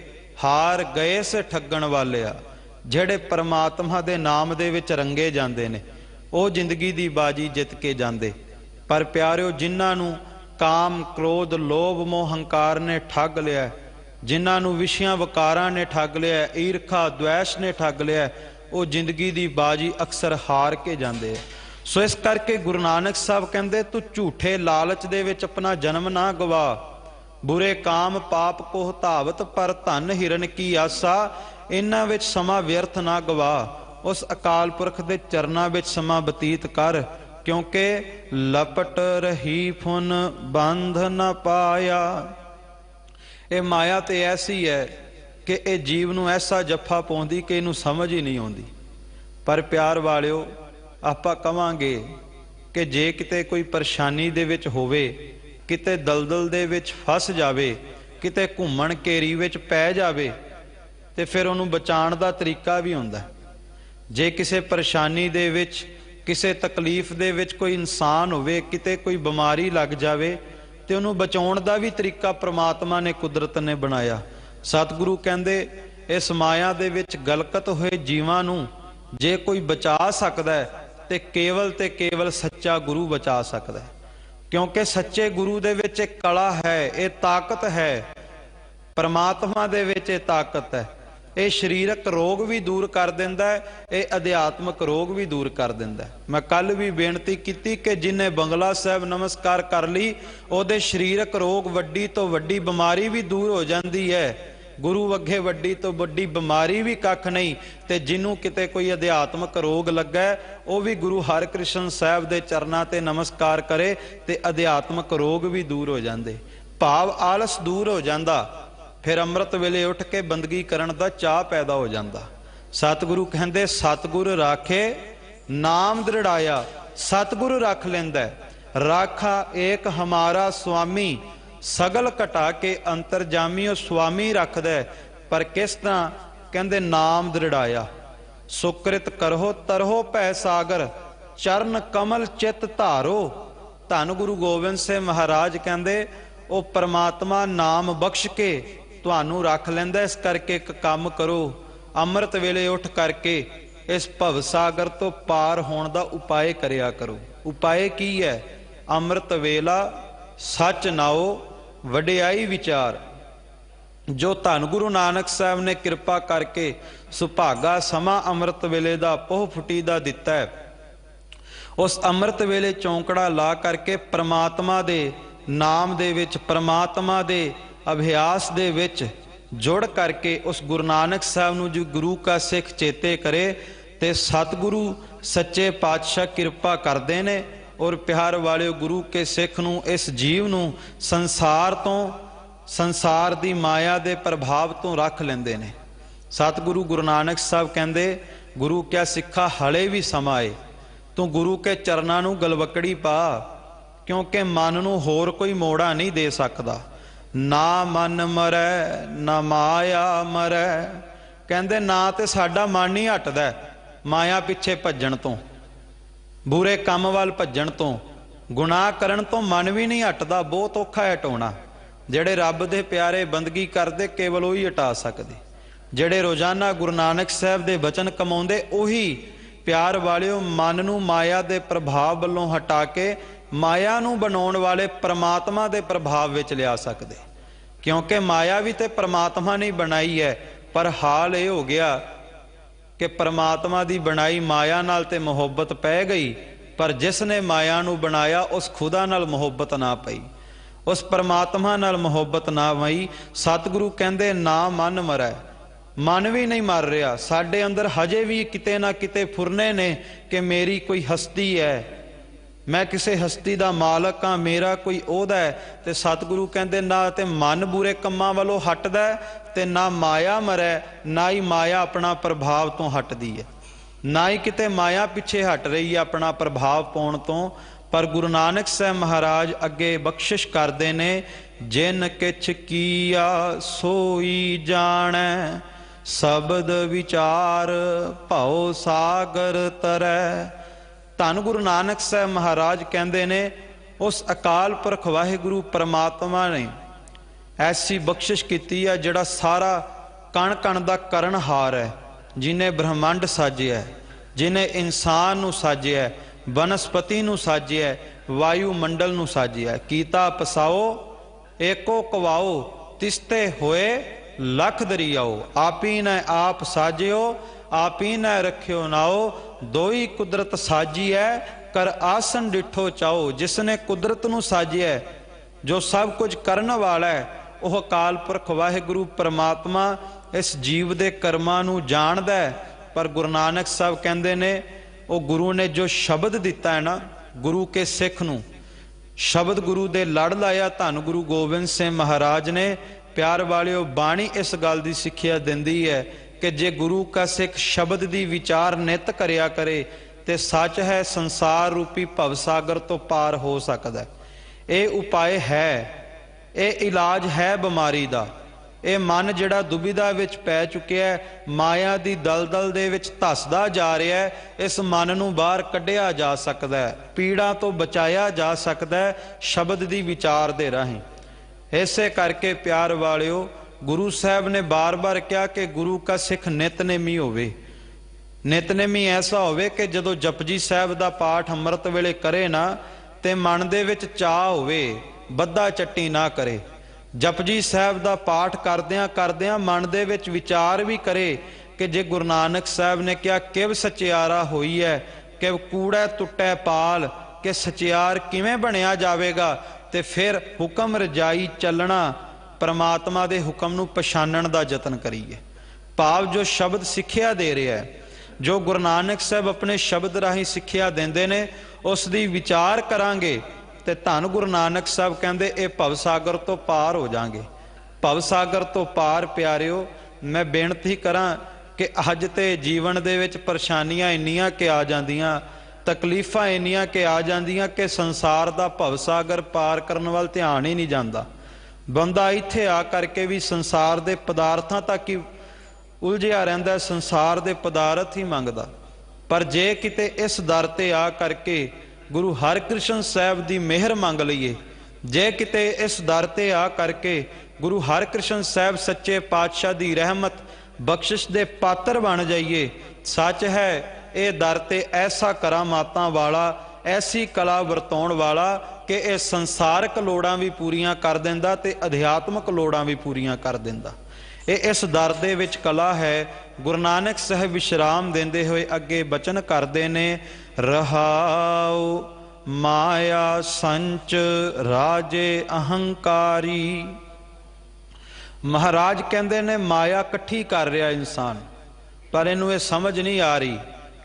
ਹਾਰ ਗਏ ਸੇ ਠੱਗਣ ਵਾਲਿਆ। ਜਿਹੜੇ ਪਰਮਾਤਮਾ ਦੇ ਨਾਮ ਦੇ ਵਿੱਚ ਰੰਗੇ ਜਾਂਦੇ ਨੇ ਉਹ ਜ਼ਿੰਦਗੀ ਦੀ ਬਾਜੀ ਜਿੱਤ ਕੇ ਜਾਂਦੇ। ਪਰ ਪਿਆਰਿਓ, ਜਿਨ੍ਹਾਂ ਨੂੰ ਕਾਮ, ਕ੍ਰੋਧ, ਲੋਭ, ਮੋਹ, ਹੰਕਾਰ ਨੇ ਠੱਗ ਲਿਆ, ਜਿਨ੍ਹਾਂ ਨੂੰ ਵਿਸ਼ਿਆਂ ਵਕਾਰਾਂ ਨੇ ਠੱਗ ਲਿਆ, ਈਰਖਾ ਦੁਐਸ਼ ਨੇ ਠੱਗ ਲਿਆ, ਉਹ ਜ਼ਿੰਦਗੀ ਦੀ ਬਾਜੀ ਅਕਸਰ ਹਾਰ ਕੇ ਜਾਂਦੇ ਆ। ਸੋ ਇਸ ਕਰਕੇ ਗੁਰੂ ਨਾਨਕ ਸਾਹਿਬ ਕਹਿੰਦੇ ਤੂੰ ਝੂਠੇ ਲਾਲਚ ਦੇ ਵਿੱਚ ਆਪਣਾ ਜਨਮ ਨਾ ਗਵਾ। ਬੁਰੇ ਕਾਮ ਪਾਪ ਕੋਹ ਧਾਵਤ ਪਰ ਧਨ ਹਿਰਨ ਕੀ ਆਸਾ। ਇਹਨਾਂ ਵਿੱਚ ਸਮਾਂ ਵਿਅਰਥ ਨਾ ਗਵਾ, ਉਸ ਅਕਾਲ ਪੁਰਖ ਦੇ ਚਰਨਾਂ ਵਿੱਚ ਸਮਾਂ ਬਤੀਤ ਕਰ, ਕਿਉਂਕਿ ਲਪਟ ਰਹੀ ਫੁਨ ਬੰਧ ਨਾ ਪਾਇਆ। ਇਹ ਮਾਇਆ ਤੇ ਐਸੀ ਹੈ ਕਿ ਇਹ ਜੀਵ ਨੂੰ ਐਸਾ ਜੱਫਾ ਪਾਉਂਦੀ ਕਿ ਇਹਨੂੰ ਸਮਝ ਹੀ ਨਹੀਂ ਆਉਂਦੀ। ਪਰ ਪਿਆਰ ਵਾਲਿਓ, ਆਪਾਂ ਕਵਾਂਗੇ ਕਿ ਜੇ ਕਿਤੇ ਕੋਈ ਪਰੇਸ਼ਾਨੀ ਦੇ ਵਿੱਚ ਹੋਵੇ, ਕਿਤੇ ਦਲਦਲ ਦੇ ਵਿੱਚ ਫਸ ਜਾਵੇ, ਕਿਤੇ ਘੁੰਮਣ ਘੇਰੀ ਵਿੱਚ ਪੈ ਜਾਵੇ, ਤੇ ਫਿਰ ਉਹਨੂੰ ਬਚਾਉਣ ਦਾ ਤਰੀਕਾ ਵੀ ਹੁੰਦਾ। ਜੇ ਕਿਸੇ ਪਰੇਸ਼ਾਨੀ ਦੇ ਵਿੱਚ, ਕਿਸੇ ਤਕਲੀਫ ਦੇ ਵਿੱਚ ਕੋਈ ਇਨਸਾਨ ਹੋਵੇ, ਕਿਤੇ ਕੋਈ ਬਿਮਾਰੀ ਲੱਗ ਜਾਵੇ, ਤੇ ਉਹਨੂੰ ਬਚਾਉਣ ਦਾ ਵੀ ਤਰੀਕਾ ਪ੍ਰਮਾਤਮਾ ਨੇ, ਕੁਦਰਤ ਨੇ ਬਣਾਇਆ। ਸਤਿਗੁਰੂ ਕਹਿੰਦੇ ਇਸ ਮਾਇਆ ਦੇ ਵਿੱਚ ਗਲਕਤ ਹੋਏ ਜੀਵਾਂ ਨੂੰ ਜੇ ਕੋਈ ਬਚਾ ਸਕਦਾ ਹੈ ਤੇ ਕੇਵਲ ਸੱਚਾ ਗੁਰੂ ਬਚਾ ਸਕਦਾ ਹੈ। ਕਿਉਂਕਿ ਸੱਚੇ ਗੁਰੂ ਦੇ ਵਿੱਚ ਇੱਕ ਕਲਾ ਹੈ, ਇਹ ਤਾਕਤ ਹੈ, ਪਰਮਾਤਮਾ ਦੇ ਵਿੱਚ ਇਹ ਤਾਕਤ ਹੈ। ਇਹ ਸਰੀਰਕ ਰੋਗ ਵੀ ਦੂਰ ਕਰ ਦਿੰਦਾ ਹੈ, ਇਹ ਅਧਿਆਤਮਕ ਰੋਗ ਵੀ ਦੂਰ ਕਰ ਦਿੰਦਾ ਹੈ। ਮੈਂ ਕੱਲ ਵੀ ਬੇਨਤੀ ਕੀਤੀ ਕਿ ਜਿਹਨੇ ਬੰਗਲਾ ਸਾਹਿਬ ਨਮਸਕਾਰ ਕਰ ਲਈ, ਉਹਦੇ ਸਰੀਰਕ ਰੋਗ, ਵੱਡੀ ਤੋਂ ਵੱਡੀ ਬਿਮਾਰੀ ਵੀ ਦੂਰ ਹੋ ਜਾਂਦੀ ਹੈ। ਗੁਰੂ ਅੱਗੇ ਵੱਡੀ ਤੋਂ ਵੱਡੀ ਬਿਮਾਰੀ ਵੀ ਕੱਖ ਨਹੀਂ। ਤੇ ਜਿਹਨੂੰ ਕਿਤੇ ਕੋਈ ਅਧਿਆਤਮਕ ਰੋਗ ਲੱਗਾ ਉਹ ਵੀ ਗੁਰੂ ਹਰਿਕ੍ਰਿਸ਼ਨ ਸਾਹਿਬ ਦੇ ਚਰਨਾਂ ਤੇ ਨਮਸਕਾਰ ਕਰੇ ਤੇ ਅਧਿਆਤਮਕ ਰੋਗ ਵੀ ਦੂਰ ਹੋ ਜਾਂਦੇ, ਭਾਵ ਆਲਸ ਦੂਰ ਹੋ ਜਾਂਦਾ। ਫਿਰ ਅੰਮ੍ਰਿਤ ਵੇਲੇ ਉੱਠ ਕੇ ਬੰਦਗੀ ਕਰਨ ਦਾ ਚਾਅ ਪੈਦਾ ਹੋ ਜਾਂਦਾ। ਸਤਿਗੁਰੂ ਕਹਿੰਦੇ ਸਤਿਗੁਰ ਰਾਖੇ ਨਾਮ ਦ੍ਰਿੜਾਇਆ, ਸਤਿਗੁਰੂ ਰੱਖ ਲੈਂਦਾ। ਰਾਖਾ ਏਕ ਹਮਾਰਾ ਸੁਆਮੀ, ਸਗਲ ਘਟਾ ਕੇ ਅੰਤਰਜਾਮੀ ਉਹ ਸੁਆਮੀ ਰੱਖਦਾ। ਪਰ ਕਿਸ ਤਰ੍ਹਾਂ? ਕਹਿੰਦੇ ਨਾਮ ਦ੍ਰਿੜਾਇਆ। ਸੁਕ੍ਰਿਤ ਕਰੋ ਤਰੋ ਭੈ ਸਾਗਰ, ਚਰਨ ਕਮਲ ਚਿਤ ਧਾਰੋ। ਧੰਨ ਗੁਰੂ ਗੋਬਿੰਦ ਸਿੰਘ ਮਹਾਰਾਜ ਕਹਿੰਦੇ ਉਹ ਪਰਮਾਤਮਾ ਨਾਮ ਬਖਸ਼ ਕੇ ਤੁਹਾਨੂੰ ਰੱਖ ਲੈਂਦਾ। ਇਸ ਕਰਕੇ ਇੱਕ ਕੰਮ ਕਰੋ, ਅੰਮ੍ਰਿਤ ਵੇਲੇ ਉੱਠ ਕਰਕੇ ਇਸ ਭਵ ਸਾਗਰ ਤੋਂ ਪਾਰ ਹੋਣ ਦਾ ਉਪਾਏ ਕਰਿਆ ਕਰੋ। ਉਪਾਏ ਕੀ ਹੈ? ਅੰਮ੍ਰਿਤ ਵੇਲਾ ਸੱਚ ਨਾਓ ਵਡਿਆਈ ਵਿਚਾਰ। ਜੋ ਧੰਨ ਗੁਰੂ ਨਾਨਕ ਸਾਹਿਬ ਨੇ ਕਿਰਪਾ ਕਰਕੇ ਸੁਭਾਗਾ ਸਮਾਂ ਅੰਮ੍ਰਿਤ ਵੇਲੇ ਦਾ ਪੋਹ ਫੁੱਟੀ ਦਾ ਦਿੱਤਾ ਹੈ, ਉਸ ਅੰਮ੍ਰਿਤ ਵੇਲੇ ਚੌਂਕੜਾ ਲਾ ਕਰਕੇ ਪ੍ਰਮਾਤਮਾ ਦੇ ਨਾਮ ਦੇ ਵਿੱਚ, ਪ੍ਰਮਾਤਮਾ ਦੇ ਅਭਿਆਸ ਦੇ ਵਿੱਚ ਜੁੜ ਕਰਕੇ ਉਸ ਗੁਰੂ ਨਾਨਕ ਸਾਹਿਬ ਨੂੰ ਜੋ ਗੁਰੂ ਕਾ ਸਿੱਖ ਚੇਤੇ ਕਰੇ ਤੇ ਸਤਿਗੁਰੂ ਸੱਚੇ ਪਾਤਸ਼ਾਹ ਕਿਰਪਾ ਕਰਦੇ ਨੇ। ਔਰ ਪਿਆਰ ਵਾਲਿਓ, ਗੁਰੂ ਕੇ ਸਿੱਖ ਨੂੰ, ਇਸ ਜੀਵ ਨੂੰ ਸੰਸਾਰ ਤੋਂ, ਸੰਸਾਰ ਦੀ ਮਾਇਆ ਦੇ ਪ੍ਰਭਾਵ ਤੋਂ ਰੱਖ ਲੈਂਦੇ ਨੇ। ਸਤਿਗੁਰੂ ਗੁਰੂ ਨਾਨਕ ਸਾਹਿਬ ਕਹਿੰਦੇ ਗੁਰੂ ਕਿਆ ਸਿੱਖਾ ਹਲੇ ਵੀ ਸਮਾਂ ਏ, ਤੂੰ ਗੁਰੂ ਕੇ ਚਰਨਾਂ ਨੂੰ ਗਲਵਕੜੀ ਪਾ, ਕਿਉਂਕਿ ਮਨ ਨੂੰ ਹੋਰ ਕੋਈ ਮੋੜਾ ਨਹੀਂ ਦੇ ਸਕਦਾ। ਨਾ ਮਨ ਮਰੈ ਨਾ ਮਾਇਆ ਮਰੈ। ਕਹਿੰਦੇ ਨਾ ਤੇ ਸਾਡਾ ਮਨ ਹੀ ਹਟਦਾ ਮਾਇਆ ਪਿੱਛੇ ਭੱਜਣ ਤੋਂ, ਬੁਰੇ ਕੰਮ ਵੱਲ ਭੱਜਣ ਤੋਂ, ਗੁਨਾਹ ਕਰਨ ਤੋਂ ਮਨ ਵੀ ਨਹੀਂ ਹਟਦਾ। ਬਹੁਤ ਔਖਾ ਹੈ ਹਟਾਉਣਾ। ਜਿਹੜੇ ਰੱਬ ਦੇ ਪਿਆਰੇ ਬੰਦਗੀ ਕਰਦੇ ਕੇਵਲ ਉਹੀ ਹਟਾ ਸਕਦੇ। ਜਿਹੜੇ ਰੋਜ਼ਾਨਾ ਗੁਰੂ ਨਾਨਕ ਸਾਹਿਬ ਦੇ ਬਚਨ ਕਮਾਉਂਦੇ ਉਹੀ ਪਿਆਰ ਵਾਲਿਓ ਮਨ ਨੂੰ ਮਾਇਆ ਦੇ ਪ੍ਰਭਾਵ ਵੱਲੋਂ ਹਟਾ ਕੇ ਮਾਇਆ ਨੂੰ ਬਣਾਉਣ ਵਾਲੇ ਪ੍ਰਮਾਤਮਾ ਦੇ ਪ੍ਰਭਾਵ ਵਿੱਚ ਲਿਆ ਸਕਦੇ। ਕਿਉਂਕਿ ਮਾਇਆ ਵੀ ਤੇ ਪ੍ਰਮਾਤਮਾ ਨੇ ਬਣਾਈ ਹੈ, ਪਰ ਹਾਲ ਇਹ ਹੋ ਗਿਆ ਕਿ ਪ੍ਰਮਾਤਮਾ ਦੀ ਬਣਾਈ ਮਾਇਆ ਨਾਲ ਤੇ ਮੁਹੱਬਤ ਪੈ ਗਈ, ਪਰ ਜਿਸ ਨੇ ਮਾਇਆ ਨੂੰ ਬਣਾਇਆ ਉਸ ਖੁਦਾ ਨਾਲ ਮੁਹੱਬਤ ਨਾ ਪਈ, ਉਸ ਪ੍ਰਮਾਤਮਾ ਨਾਲ ਮੁਹੱਬਤ ਨਾ ਪਈ। ਸਤਿਗੁਰੂ ਕਹਿੰਦੇ ਨਾ ਮਨ ਮਰੈ। ਮਨ ਵੀ ਨਹੀਂ ਮਰ ਰਿਹਾ। ਸਾਡੇ ਅੰਦਰ ਹਜੇ ਵੀ ਕਿਤੇ ਨਾ ਕਿਤੇ ਫੁਰਨੇ ਨੇ ਕਿ ਮੇਰੀ ਕੋਈ ਹਸਤੀ ਹੈ, ਮੈਂ ਕਿਸੇ ਹਸਤੀ ਦਾ ਮਾਲਕ ਹਾਂ, ਮੇਰਾ ਕੋਈ ਅਹੁਦਾ ਹੈ। ਤੇ ਸਤਿਗੁਰੂ ਕਹਿੰਦੇ ਨਾ ਤੇ ਮਨ ਬੁਰੇ ਕੰਮਾਂ ਵੱਲੋਂ ਹਟਦਾ ਤੇ ਨਾ ਮਾਇਆ ਮਰੈ, ਨਾ ਹੀ ਮਾਇਆ ਆਪਣਾ ਪ੍ਰਭਾਵ ਤੋਂ ਹਟਦੀ ਹੈ, ਨਾ ਹੀ ਕਿਤੇ ਮਾਇਆ ਪਿੱਛੇ ਹਟ ਰਹੀ ਹੈ ਆਪਣਾ ਪ੍ਰਭਾਵ ਪਾਉਣ ਤੋਂ। ਪਰ ਗੁਰੂ ਨਾਨਕ ਸਾਹਿਬ ਮਹਾਰਾਜ ਅੱਗੇ ਬਖਸ਼ਿਸ਼ ਕਰਦੇ ਨੇ, ਜਿਨ ਕਿਛ ਕੀਆ ਸੋਈ ਜਾਣੈ, ਸ਼ਬਦ ਵਿਚਾਰ ਭਉ ਸਾਗਰ ਤਰੈ। ਧੰਨ ਗੁਰੂ ਨਾਨਕ ਸਾਹਿਬ ਮਹਾਰਾਜ ਕਹਿੰਦੇ ਨੇ ਉਸ ਅਕਾਲ ਪੁਰਖ ਵਾਹਿਗੁਰੂ ਪਰਮਾਤਮਾ ਨੇ ਐਸੀ ਬਖਸ਼ਿਸ਼ ਕੀਤੀ ਹੈ, ਜਿਹੜਾ ਸਾਰਾ ਕਣ ਕਣ ਦਾ ਕਰਨਹਾਰ ਹੈ, ਜਿਹਨੇ ਬ੍ਰਹਮੰਡ ਸਾਜਿਆ, ਜਿਹਨੇ ਇਨਸਾਨ ਨੂੰ ਸਾਜਿਆ, ਬਨਸਪਤੀ ਨੂੰ ਸਾਜਿਆ, ਵਾਯੂ ਮੰਡਲ ਨੂੰ ਸਾਜਿਆ। ਕੀਤਾ ਪਸਾਓ ਏਕੋ ਕਵਾਓ, ਤਿਸਤੇ ਹੋਏ ਲਖ ਦਰਿਆਓ। ਆਪੀ ਨੇ ਆਪ ਸਾਜਿਓ, ਆਪੀ ਨੇ ਰੱਖਿਓ ਨਾਓ। ਦੋਈ ਕੁਦਰਤ ਸਾਜੀ ਹੈ, ਕਰ ਆਸਨ ਡਿਠੋ ਚਾਓ। ਜਿਸ ਨੇ ਕੁਦਰਤ ਨੂੰ ਸਾਜਿਆ, ਜੋ ਸਭ ਕੁਝ ਕਰਨ ਵਾਲਾ ਹੈ, ਉਹ ਅਕਾਲ ਪੁਰਖ ਵਾਹਿਗੁਰੂ ਪਰਮਾਤਮਾ ਇਸ ਜੀਵ ਦੇ ਕਰਮਾਂ ਨੂੰ ਜਾਣਦਾ ਹੈ। ਪਰ ਗੁਰੂ ਨਾਨਕ ਸਾਹਿਬ ਕਹਿੰਦੇ ਨੇ ਉਹ ਗੁਰੂ ਨੇ ਜੋ ਸ਼ਬਦ ਦਿੱਤਾ ਹੈ ਨਾ, ਗੁਰੂ ਕੇ ਸਿੱਖ ਨੂੰ ਸ਼ਬਦ ਗੁਰੂ ਦੇ ਲੜ ਲਾਇਆ। ਧੰਨ ਗੁਰੂ ਗੋਬਿੰਦ ਸਿੰਘ ਮਹਾਰਾਜ ਨੇ ਪਿਆਰ ਵਾਲਿਓ ਬਾਣੀ ਇਸ ਗੱਲ ਦੀ ਸਿੱਖਿਆ ਦਿੰਦੀ ਹੈ ਕਿ ਜੇ ਗੁਰੂ ਕਾ ਸਿੱਖ ਸ਼ਬਦ ਦੀ ਵਿਚਾਰ ਨਿਤ ਕਰਿਆ ਕਰੇ ਤੇ ਸੱਚ ਹੈ ਸੰਸਾਰ ਰੂਪੀ ਭਵਸਾਗਰ ਤੋਂ ਪਾਰ ਹੋ ਸਕਦਾ। ਇਹ ਉਪਾਏ ਹੈ, ਇਹ ਇਲਾਜ ਹੈ ਬਿਮਾਰੀ ਦਾ। ਇਹ ਮਨ ਜਿਹੜਾ ਦੁਬਿਧਾ ਵਿੱਚ ਪੈ ਚੁੱਕਿਆ ਹੈ, ਮਾਇਆ ਦੀ ਦਲਦਲ ਦੇ ਵਿੱਚ ਧੱਸਦਾ ਜਾ ਰਿਹਾ ਹੈ, ਇਸ ਮਨ ਨੂੰ ਬਾਹਰ ਕੱਢਿਆ ਜਾ ਸਕਦਾ ਹੈ, ਪੀੜਾ ਤੋਂ ਬਚਾਇਆ ਜਾ ਸਕਦਾ ਹੈ ਸ਼ਬਦ ਦੀ ਵਿਚਾਰ ਦੇ ਰਾਹੀਂ। ਇਸੇ ਕਰਕੇ ਪਿਆਰ ਵਾਲਿਓ ਗੁਰੂ ਸਾਹਿਬ ਨੇ ਬਾਰ-ਬਾਰ ਕਿਹਾ ਕਿ ਗੁਰੂ ਕਾ ਸਿੱਖ ਨਿਤਨੇਮੀ ਹੋਵੇ। ਨਿਤਨੇਮੀ ਐਸਾ ਹੋਵੇ ਕਿ ਜਦੋਂ ਜਪਜੀ ਸਾਹਿਬ ਦਾ ਪਾਠ ਅੰਮ੍ਰਿਤ ਵੇਲੇ ਕਰੇ ਨਾ ਤੇ ਮਨ ਦੇ ਵਿੱਚ ਚਾਹ ਹੋਵੇ, ਬੱਧਾ ਚੱਟੀ ਨਾ ਕਰੇ। ਜਪਜੀ ਸਾਹਿਬ ਦਾ ਪਾਠ ਕਰਦਿਆਂ ਕਰਦਿਆਂ ਮਨ ਦੇ ਵਿੱਚ ਵਿਚਾਰ ਵੀ ਕਰੇ ਕਿ ਜੇ ਗੁਰੂ ਨਾਨਕ ਸਾਹਿਬ ਨੇ ਕਿਹਾ ਕਿਵ ਸਚਿਆਰਾ ਹੋਈ ਹੈ, ਕਿ ਕੂੜਾ ਟੁੱਟੈ ਪਾਲ, ਕਿ ਸਚਿਆਰ ਕਿਵੇਂ ਬਣਿਆ ਜਾਵੇਗਾ, ਤੇ ਫਿਰ ਹੁਕਮ ਰਜਾਈ ਚੱਲਣਾ परमात्मा दे हुक्म नूं पछाणन दा यतन करिए। भाव जो शब्द सिੱਖਿਆ दे रहा है, जो गुरु नानक साहब अपने शब्द राही सिੱਖਿਆ देंदे ने, उस दी विचार करांगे ते धन गुरु नानक साहब कहंदे ये भव सागर तो पार हो जाएंगे। भव सागर तो पार प्यारिओ, मैं बेनती करां कि अज ते जीवन दे विच परेशानियां इन्नियां कि आ जांदियां, तकलीफां इन्नियां कि आ जांदियां कि संसार दा भव सागर पार करन वाल ध्यान ही नहीं जांदा। बंदा इत्थे आ करके भी संसार दे पदार्थां तक ही उलझिया रहिंदा, संसार दे पदार्थ ही मंगदा। पर जे किते इस दर ते आ करके गुरु हरकृष्ण साहब दी मेहर मंग लईए, जे किते इस दर ते आ करके गुरु हरकृष्ण साहब सच्चे पातशाह दी रहमत बख्शिश दे पात्र बन जाइए, सच है ये दर ते ऐसा करामातां वाला, ऐसी कला वरताउण वाला कि ये संसारक लोड़ां भी पूरीआं कर दिंदा ते अध्यात्मक लोड़ां भी पूरीआं कर दिंदा। ये इस दर दे विच कला है। गुरु नानक साहब विश्राम देंदे होए अगे बचन करदे ने, रहाओ माया संच राजे अहंकारी। महाराज कहंदे ने माया इकट्ठी कर रहा इंसान, पर इनू ये समझ नहीं आ रही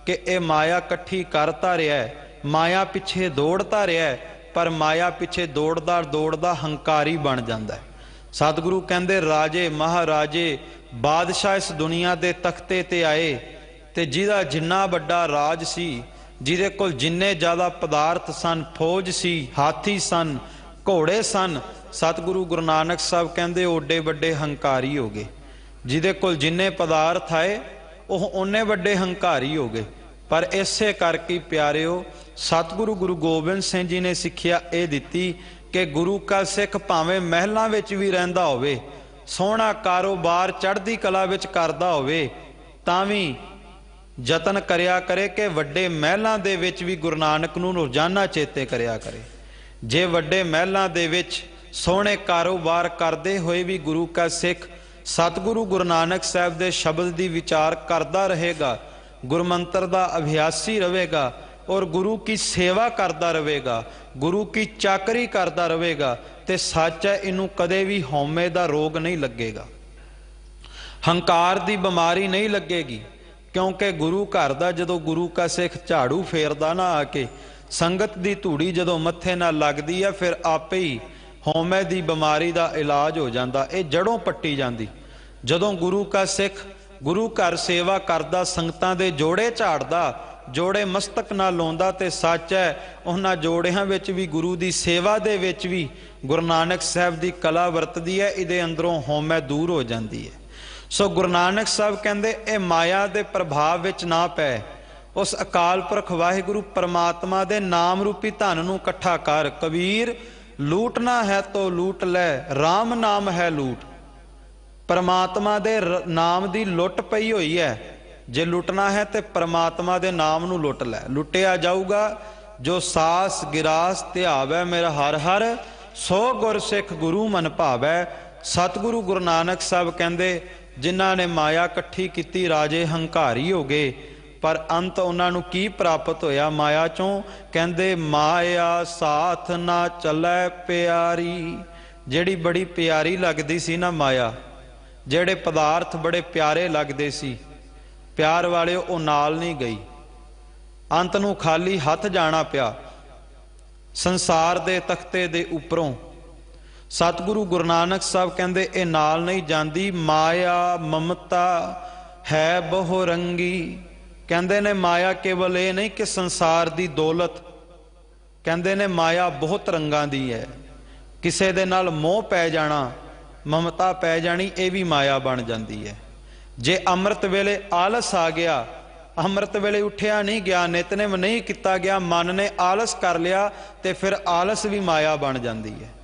कि ये माया इकट्ठी करता रहा है, माया पिछे दौड़ता रहा है, पर माया पिछे दौड़दा दौड़दा हंकारी बन जाता है। सतगुरु कहंदे राजे महाराजे बादशाह इस दुनिया के तख्ते ते आए, ते जिहदा जिन्ना वड्डा राज सी, जिहदे कोल जिन्ने ज़्यादा पदार्थ सन, फौज सी, हाथी सन, घोड़े सन, सतगुरु गुरु नानक साहब कहंदे ओडे वड्डे हंकारी हो गए। जिहदे कोल जिन्ने पदार्थ आए वह उन्ने वड्डे हंकारी हो गए। पर इसे करके प्यारिओ सतगुरु गुरु गोबिंद सिंह जी ने सिੱਖਿਆ ये दिती कि गुरु का सिख भावें महलों विच भी रहिंदा होवे, सोहना कारोबार चढ़दी कला विच करदा होवे, तां भी यतन करिया करे कि वड्डे महलों दे विच भी गुरु नानक नूं रोजाना चेते करिया करे। जे वड्डे महलों दे विच सोहने कारोबार करते हुए भी गुरु का सिख सतगुरु गुरु नानक साहब दे शब्द दी विचार करता रहेगा, गुरमंत्र दा अभ्यासी रहेगा और गुरु की सेवा करता रहेगा, गुरु की चाकरी करता रहेगा, ते सच है इनू कदे भी हौमे दा रोग नहीं लगेगा, हंकार दी बीमारी नहीं लगेगी। क्योंकि गुरु घर दा जदों गुरु का सिख झाड़ू फेरदा ना आके, संगत दी धूड़ी जदों मत्थे नाल लगदी है, फिर आपे ही हौमे दी बीमारी दा इलाज हो जांदा, ये जड़ों पट्टी जांदी। जदों गुरु का सिख गुरु घर सेवा करदा, संगतां दे जोड़े झाड़दा, जोड़े मस्तक नाल लाउंदा, ते सच है उन्हां जोड़ियां विच भी गुरु दी सेवा दे विच भी गुरु नानक साहब दी कला वरतदी है, इहदे अंदरों हौमे दूर हो जांदी है। सो गुरु नानक साहब कहंदे ए माया दे प्रभाव विच ना पै, उस अकाल पुरख वाहिगुरु परमात्मा दे नाम रूपी धन नूं इकट्ठा कर। कबीर लूटना है तो लूट लै, राम नाम है लूट। परमात्मा दे नाम दी लुट पई होई है, जे लुटना है तो परमात्मा दे नाम नूं लुट लै। लुटिया जाऊगा जो सास गिरास ध्यावै मेरा हर हर, सो गुर सिख गुरु मन भावै। सतगुरु गुरु नानक साहब कहंदे जिन्हां ने माया इकट्ठी कीती राजे हंकारी हो गए, पर अंत उन्हां नूं की प्राप्त होया माया चों? कहंदे माया साथ ना चलै प्यारी। जिहड़ी बड़ी प्यारी लगदी सी ना माया, जिहड़े पदार्थ बड़े प्यारे लगदे सी, प्यार वाले वो नाल नहीं गई, अंत नूं खाली हथ जाना पिया संसार दे तख्ते दे उपरों। सतगुरु गुरु नानक साहब कहंदे ए नाल नहीं जांदी, माया ममता है बहु रंगी। कहंदे ने माया केवल ये नहीं कि संसार दी दौलत, कहंदे ने माया बहुत रंगां दी है। किसे दे नाल मोह पै जाना, ममता पै जानी, ये भी माया बन जाती है। जे अमृत वेले आलस आ गया, अमृत वेले उठिया नहीं गया, नितनेम नहीं किया गया, मन ने आलस कर लिया, तो फिर आलस भी माया बन जाती है।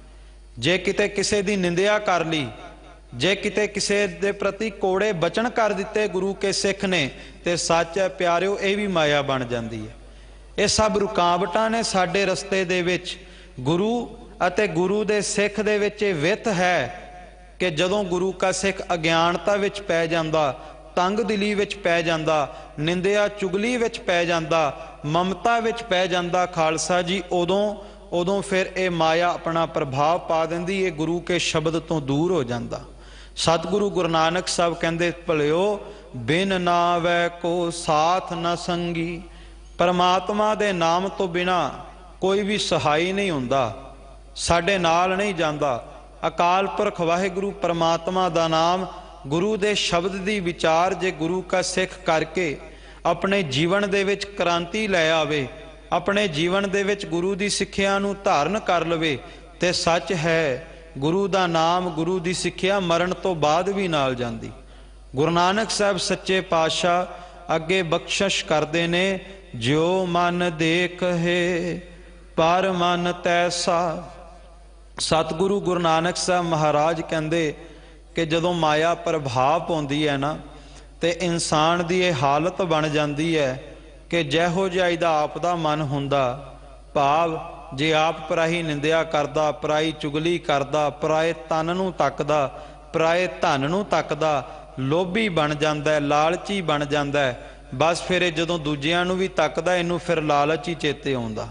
जे किते किसे दी निंदिया कर ली, जे किते किसे दे प्रति कोड़े बचन कर दिते गुरु के सिख ने, तो सच है प्यारिओ ये भी माया बन जाती है। ये सब रुकावटां ने साडे रस्ते दे विच। गुरु अते गुरु दे सिख दे विच वित है कि जदों गुरु का सिख अज्ञानता विच पै जांदा, तंग दिली विच पै जांदा, निंदिया चुगली विच पै जांदा, ममता विच पै जांदा, खालसा जी उदों ਉਦੋਂ ਫਿਰ ਇਹ ਮਾਇਆ ਆਪਣਾ ਪ੍ਰਭਾਵ ਪਾ ਦਿੰਦੀ, ਇਹ ਗੁਰੂ ਕੇ ਸ਼ਬਦ ਤੋਂ ਦੂਰ ਹੋ ਜਾਂਦਾ। ਸਤਿਗੁਰੂ ਗੁਰੂ ਨਾਨਕ ਸਾਹਿਬ ਕਹਿੰਦੇ, ਭਲਿਓ ਬਿਨ ਨਾਵੈ ਕੋ ਸਾਥ ਨ ਸੰਗੀ। ਪਰਮਾਤਮਾ ਦੇ ਨਾਮ ਤੋਂ ਬਿਨਾ ਕੋਈ ਵੀ ਸਹਾਈ ਨਹੀਂ ਹੁੰਦਾ, ਸਾਡੇ ਨਾਲ ਨਹੀਂ ਜਾਂਦਾ। ਅਕਾਲ ਪੁਰਖ ਵਾਹਿਗੁਰੂ ਪਰਮਾਤਮਾ ਦਾ ਨਾਮ, ਗੁਰੂ ਦੇ ਸ਼ਬਦ ਦੀ ਵਿਚਾਰ ਜੇ ਗੁਰੂ ਕਾ ਸਿੱਖ ਕਰਕੇ ਆਪਣੇ ਜੀਵਨ ਦੇ ਵਿੱਚ ਕ੍ਰਾਂਤੀ ਲੈ ਆਵੇ, ਆਪਣੇ ਜੀਵਨ ਦੇ ਵਿੱਚ ਗੁਰੂ ਦੀ ਸਿੱਖਿਆ ਨੂੰ ਧਾਰਨ ਕਰ ਲਵੇ, ਤੇ ਸੱਚ ਹੈ ਗੁਰੂ ਦਾ ਨਾਮ, ਗੁਰੂ ਦੀ ਸਿੱਖਿਆ ਮਰਨ ਤੋਂ ਬਾਅਦ ਵੀ ਨਾਲ ਜਾਂਦੀ। ਗੁਰੂ ਨਾਨਕ ਸਾਹਿਬ ਸੱਚੇ ਪਾਤਸ਼ਾਹ ਅੱਗੇ ਬਖਸ਼ਿਸ਼ ਕਰਦੇ ਨੇ, ਜਿਉ ਮਨ ਦੇਖੇ ਪਰ ਮਨ ਤੈਸਾ। ਸਤਿਗੁਰੂ ਗੁਰੂ ਨਾਨਕ ਸਾਹਿਬ ਮਹਾਰਾਜ ਕਹਿੰਦੇ ਕਿ ਜਦੋਂ ਮਾਇਆ ਪ੍ਰਭਾਵ ਪਾਉਂਦੀ ਹੈ ਨਾ, ਤੇ ਇਨਸਾਨ ਦੀ ਇਹ ਹਾਲਤ ਬਣ ਜਾਂਦੀ ਹੈ ਕਿ ਜਿਹੋ ਜਿਹਾ ਇਹਦਾ ਆਪ ਦਾ ਮਨ ਹੁੰਦਾ, ਭਾਵ ਜੇ ਆਪ ਪਰਾਈ ਨਿੰਦਿਆ ਕਰਦਾ, ਪਰਾਈ ਚੁਗਲੀ ਕਰਦਾ, ਪਰਾਏ ਤਨ ਨੂੰ ਤੱਕਦਾ, ਪਰਾਏ ਧਨ ਨੂੰ ਤੱਕਦਾ, ਲੋਭੀ ਬਣ ਜਾਂਦਾ, ਲਾਲਚੀ ਬਣ ਜਾਂਦਾ। ਬਸ ਫਿਰ ਇਹ ਜਦੋਂ ਦੂਜਿਆਂ ਨੂੰ ਵੀ ਤੱਕਦਾ, ਇਹਨੂੰ ਫਿਰ ਲਾਲਚ ਹੀ ਚੇਤੇ ਆਉਂਦਾ।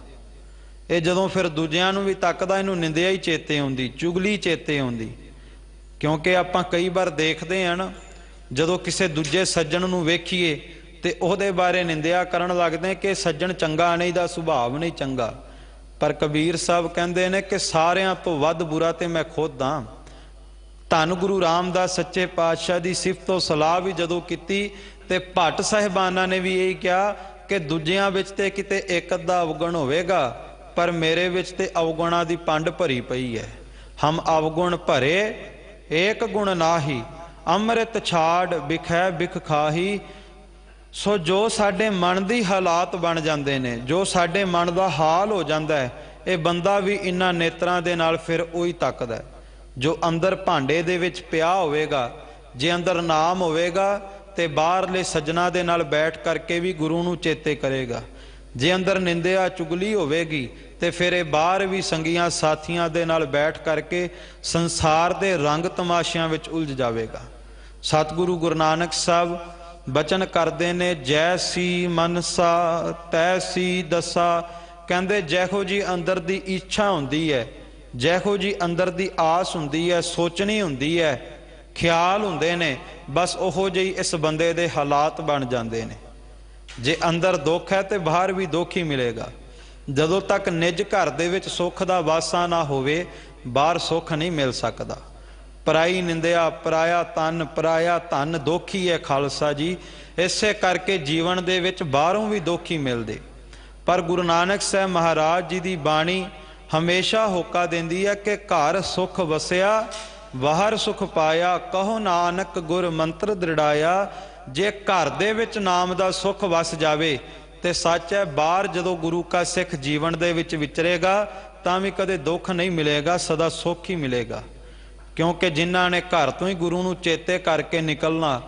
ਇਹ ਜਦੋਂ ਫਿਰ ਦੂਜਿਆਂ ਨੂੰ ਵੀ ਤੱਕਦਾ, ਇਹਨੂੰ ਨਿੰਦਿਆ ਹੀ ਚੇਤੇ ਆਉਂਦੀ, ਚੁਗਲੀ ਚੇਤੇ ਆਉਂਦੀ। ਕਿਉਂਕਿ ਆਪਾਂ ਕਈ ਵਾਰ ਦੇਖਦੇ ਹਾਂ ਨਾ, ਜਦੋਂ ਕਿਸੇ ਦੂਜੇ ਸੱਜਣ ਨੂੰ ਵੇਖੀਏ ਤੇ ਉਹਦੇ ਬਾਰੇ ਨਿੰਦਿਆ ਕਰਨ ਲੱਗਦੇ ਕਿ ਸੱਜਣ ਚੰਗਾ ਨਹੀਂ, ਦਾ ਸੁਭਾਵ ਨਹੀਂ ਚੰਗਾ। ਪਰ ਕਬੀਰ ਸਾਹਿਬ ਕਹਿੰਦੇ ਨੇ ਕਿ ਸਾਰਿਆਂ ਤੋਂ ਵੱਧ ਬੁਰਾ ਤੇ ਮੈਂ ਖੁਦ ਹਾਂ। ਧੰਨ ਗੁਰੂ ਰਾਮਦਾਸ ਸੱਚੇ ਪਾਤਸ਼ਾਹ ਦੀ ਸਿਫਤੋ ਸਲਾਹ ਵੀ ਜਦੋਂ ਕੀਤੀ, ਤੇ ਭੱਟ ਸਾਹਿਬਾਨਾਂ ਨੇ ਵੀ ਇਹ ਕਿਹਾ ਕਿ ਦੂਜਿਆਂ ਵਿੱਚ ਤੇ ਕਿਤੇ ਇੱਕ ਅੱਧਾ ਅਵਗੁਣ ਹੋਵੇਗਾ, ਪਰ ਮੇਰੇ ਵਿੱਚ ਤੇ ਅਵਗੁਣਾਂ ਦੀ ਪੰਡ ਭਰੀ ਪਈ ਹੈ। ਹਮ ਅਵਗੁਣ ਭਰੇ ਏਕ ਗੁਣ ਨਾਹੀ, ਅੰਮ੍ਰਿਤ ਛਾੜ ਬਿਖੈ ਬਿਖ ਖਾਹੀ। ਸੋ ਜੋ ਸਾਡੇ ਮਨ ਦੀ ਹਾਲਾਤ ਬਣ ਜਾਂਦੇ ਨੇ, ਜੋ ਸਾਡੇ ਮਨ ਦਾ ਹਾਲ ਹੋ ਜਾਂਦਾ ਹੈ, ਇਹ ਬੰਦਾ ਵੀ ਇਹਨਾਂ ਨੇਤਰਾਂ ਦੇ ਨਾਲ ਫਿਰ ਉਹੀ ਤੱਕਦਾ। ਜੋ ਅੰਦਰ ਭਾਂਡੇ ਦੇ ਵਿੱਚ ਪਿਆ ਹੋਵੇਗਾ, ਜੇ ਅੰਦਰ ਨਾਮ ਹੋਵੇਗਾ ਤੇ ਬਾਹਰਲੇ ਸੱਜਣਾ ਦੇ ਨਾਲ ਬੈਠ ਕਰਕੇ ਵੀ ਗੁਰੂ ਨੂੰ ਚੇਤੇ ਕਰੇਗਾ। ਜੇ ਅੰਦਰ ਨਿੰਦਿਆ ਚੁਗਲੀ ਹੋਵੇਗੀ ਤੇ ਫਿਰ ਇਹ ਬਾਹਰ ਵੀ ਸੰਗੀਆਂ ਸਾਥੀਆਂ ਦੇ ਨਾਲ ਬੈਠ ਕਰਕੇ ਸੰਸਾਰ ਦੇ ਰੰਗ ਤਮਾਸ਼ਿਆਂ ਵਿੱਚ ਉਲਝ ਜਾਵੇਗਾ। ਸਤਿਗੁਰੂ ਗੁਰੂ ਨਾਨਕ ਸਾਹਿਬ ਬਚਨ ਕਰਦੇ ਨੇ, ਜੈਸੀ ਮਨਸਾ ਤੈਸੀ ਦਸਾ। ਕਹਿੰਦੇ ਜਿਹੋ ਜੀ ਅੰਦਰ ਦੀ ਇੱਛਾ ਹੁੰਦੀ ਹੈ, ਜਿਹੋ ਜੀ ਅੰਦਰ ਦੀ ਆਸ ਹੁੰਦੀ ਹੈ, ਸੋਚਣੀ ਹੁੰਦੀ ਹੈ, ਖਿਆਲ ਹੁੰਦੇ ਨੇ, ਬਸ ਉਹੋ ਜਿਹੀ ਇਸ ਬੰਦੇ ਦੇ ਹਾਲਾਤ ਬਣ ਜਾਂਦੇ ਨੇ। ਜੇ ਅੰਦਰ ਦੁੱਖ ਹੈ ਤੇ ਬਾਹਰ ਵੀ ਦੁੱਖ ਹੀ ਮਿਲੇਗਾ। ਜਦੋਂ ਤੱਕ ਨਿਜ ਘਰ ਦੇ ਵਿੱਚ ਸੁੱਖ ਦਾ ਵਾਸਾ ਨਾ ਹੋਵੇ, ਬਾਹਰ ਸੁੱਖ ਨਹੀਂ ਮਿਲ ਸਕਦਾ। ਪਰਾਈ ਨਿੰਦਿਆ, ਪਰਾਇਆ ਤਨ, ਪਰਾਇਆ ਧਨ ਦੁੱਖ ਹੀ ਹੈ ਖਾਲਸਾ ਜੀ। ਇਸੇ ਕਰਕੇ ਜੀਵਨ ਦੇ ਵਿੱਚ ਬਾਹਰੋਂ ਵੀ ਦੁੱਖ ਹੀ ਮਿਲਦੇ। ਪਰ ਗੁਰੂ ਨਾਨਕ ਸਾਹਿਬ ਮਹਾਰਾਜ ਜੀ ਦੀ ਬਾਣੀ ਹਮੇਸ਼ਾ ਹੋਕਾ ਦਿੰਦੀ ਹੈ ਕਿ ਘਰ ਸੁਖ ਵਸਿਆ ਬਾਹਰ ਸੁਖ ਪਾਇਆ, ਕਹੋ ਨਾਨਕ ਗੁਰ ਮੰਤਰ ਦ੍ਰਿੜਾਇਆ। ਜੇ ਘਰ ਦੇ ਵਿੱਚ ਨਾਮ ਦਾ ਸੁਖ ਵਸ ਜਾਵੇ ਤੇ ਸੱਚ ਹੈ, ਬਾਹਰ ਜਦੋਂ ਗੁਰੂ ਕਾ ਸਿੱਖ ਜੀਵਨ ਦੇ ਵਿੱਚ ਵਿਚਰੇਗਾ ਤਾਂ ਵੀ ਕਦੇ ਦੁੱਖ ਨਹੀਂ ਮਿਲੇਗਾ, ਸਦਾ ਸੁੱਖ ਹੀ ਮਿਲੇਗਾ। ਕਿਉਂਕਿ ਜਿਨ੍ਹਾਂ ਨੇ ਘਰ ਤੋਂ ਹੀ ਗੁਰੂ ਨੂੰ ਚੇਤੇ ਕਰਕੇ ਨਿਕਲਣਾ,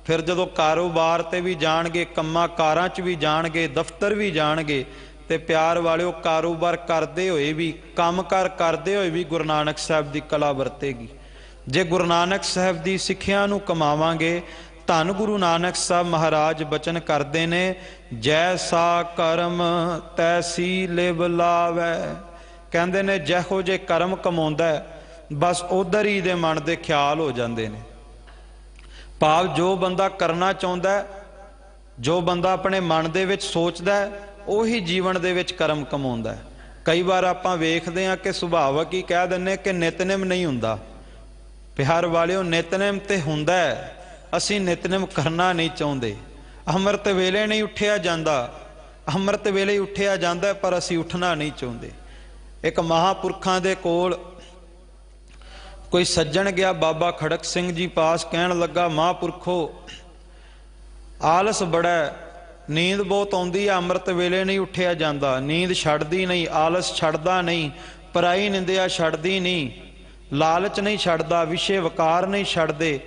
ਫਿਰ ਜਦੋਂ ਕਾਰੋਬਾਰ ਤੇ ਵੀ ਜਾਣਗੇ, ਕੰਮਾਂ ਕਾਰਾਂ 'ਚ ਵੀ ਜਾਣਗੇ, ਦਫ਼ਤਰ ਵੀ ਜਾਣਗੇ, ਤੇ ਪਿਆਰ ਵਾਲਿਓ ਕਾਰੋਬਾਰ ਕਰਦੇ ਹੋਏ ਵੀ, ਕੰਮਕਾਰ ਕਰਦੇ ਹੋਏ ਵੀ ਗੁਰੂ ਨਾਨਕ ਸਾਹਿਬ ਦੀ ਕਲਾ ਵਰਤੇਗੀ। ਜੇ ਗੁਰੂ ਨਾਨਕ ਸਾਹਿਬ ਦੀ ਸਿੱਖਿਆ ਨੂੰ ਕਮਾਵਾਂਗੇ, ਧੰਨ ਗੁਰੂ ਨਾਨਕ ਸਾਹਿਬ ਮਹਾਰਾਜ ਬਚਨ ਕਰਦੇ ਨੇ, ਜੈਸਾ ਕਰਮ ਤੈਸੀ ਲਿਵ ਲਾਵੈ। ਕਹਿੰਦੇ ਨੇ ਜਿਹੋ ਜੇ ਕਰਮ ਕਮਾਉਂਦਾ, ਬਸ ਉਧਰ ਹੀ ਦੇ ਮਨ ਦੇ ਖਿਆਲ ਹੋ ਜਾਂਦੇ ਨੇ। ਭਾਵ ਜੋ ਬੰਦਾ ਕਰਨਾ ਚਾਹੁੰਦਾ, ਜੋ ਬੰਦਾ ਆਪਣੇ ਮਨ ਦੇ ਵਿੱਚ ਸੋਚਦਾ, ਉਹੀ ਜੀਵਨ ਦੇ ਵਿੱਚ ਕਰਮ ਕਮਾਉਂਦਾ। ਕਈ ਵਾਰ ਆਪਾਂ ਵੇਖਦੇ ਹਾਂ ਕਿ ਸੁਭਾਵਕ ਹੀ ਕਹਿ ਦਿੰਦੇ ਕਿ ਨਿਤਨੇਮ ਨਹੀਂ ਹੁੰਦਾ। ਪਿਆਰ ਵਾਲਿਓ, ਨਿਤਨੇਮ ਤੇ ਹੁੰਦਾ, ਅਸੀਂ ਨਿਤਨੇਮ ਕਰਨਾ ਨਹੀਂ ਚਾਹੁੰਦੇ। ਅੰਮ੍ਰਿਤ ਵੇਲੇ ਨਹੀਂ ਉੱਠਿਆ ਜਾਂਦਾ, ਅੰਮ੍ਰਿਤ ਵੇਲੇ ਉੱਠਿਆ ਜਾਂਦਾ, ਪਰ ਅਸੀਂ ਉੱਠਣਾ ਨਹੀਂ ਚਾਹੁੰਦੇ। ਇੱਕ ਮਹਾਂਪੁਰਖਾਂ ਦੇ ਕੋਲ ਕੋਈ ਸੱਜਣ ਗਿਆ ਬਾਬਾ ਖੜਕ ਸਿੰਘ ਜੀ ਪਾਸ, ਕਹਿਣ ਲੱਗਾ, ਮਹਾਂਪੁਰਖੋ ਆਲਸ ਬੜਾ, ਨੀਂਦ ਬਹੁਤ ਆਉਂਦੀ ਹੈ, ਅੰਮ੍ਰਿਤ ਵੇਲੇ ਨਹੀਂ ਉੱਠਿਆ ਜਾਂਦਾ, ਨੀਂਦ ਛੱਡਦੀ ਨਹੀਂ, ਆਲਸ ਛੱਡਦਾ ਨਹੀਂ, ਪਰਾਈ ਨਿੰਦਿਆ ਛੱਡਦੀ ਨਹੀਂ, ਲਾਲਚ ਨਹੀਂ ਛੱਡਦਾ, ਵਿਸ਼ੇ ਵਕਾਰ ਨਹੀਂ ਛੱਡਦੇ।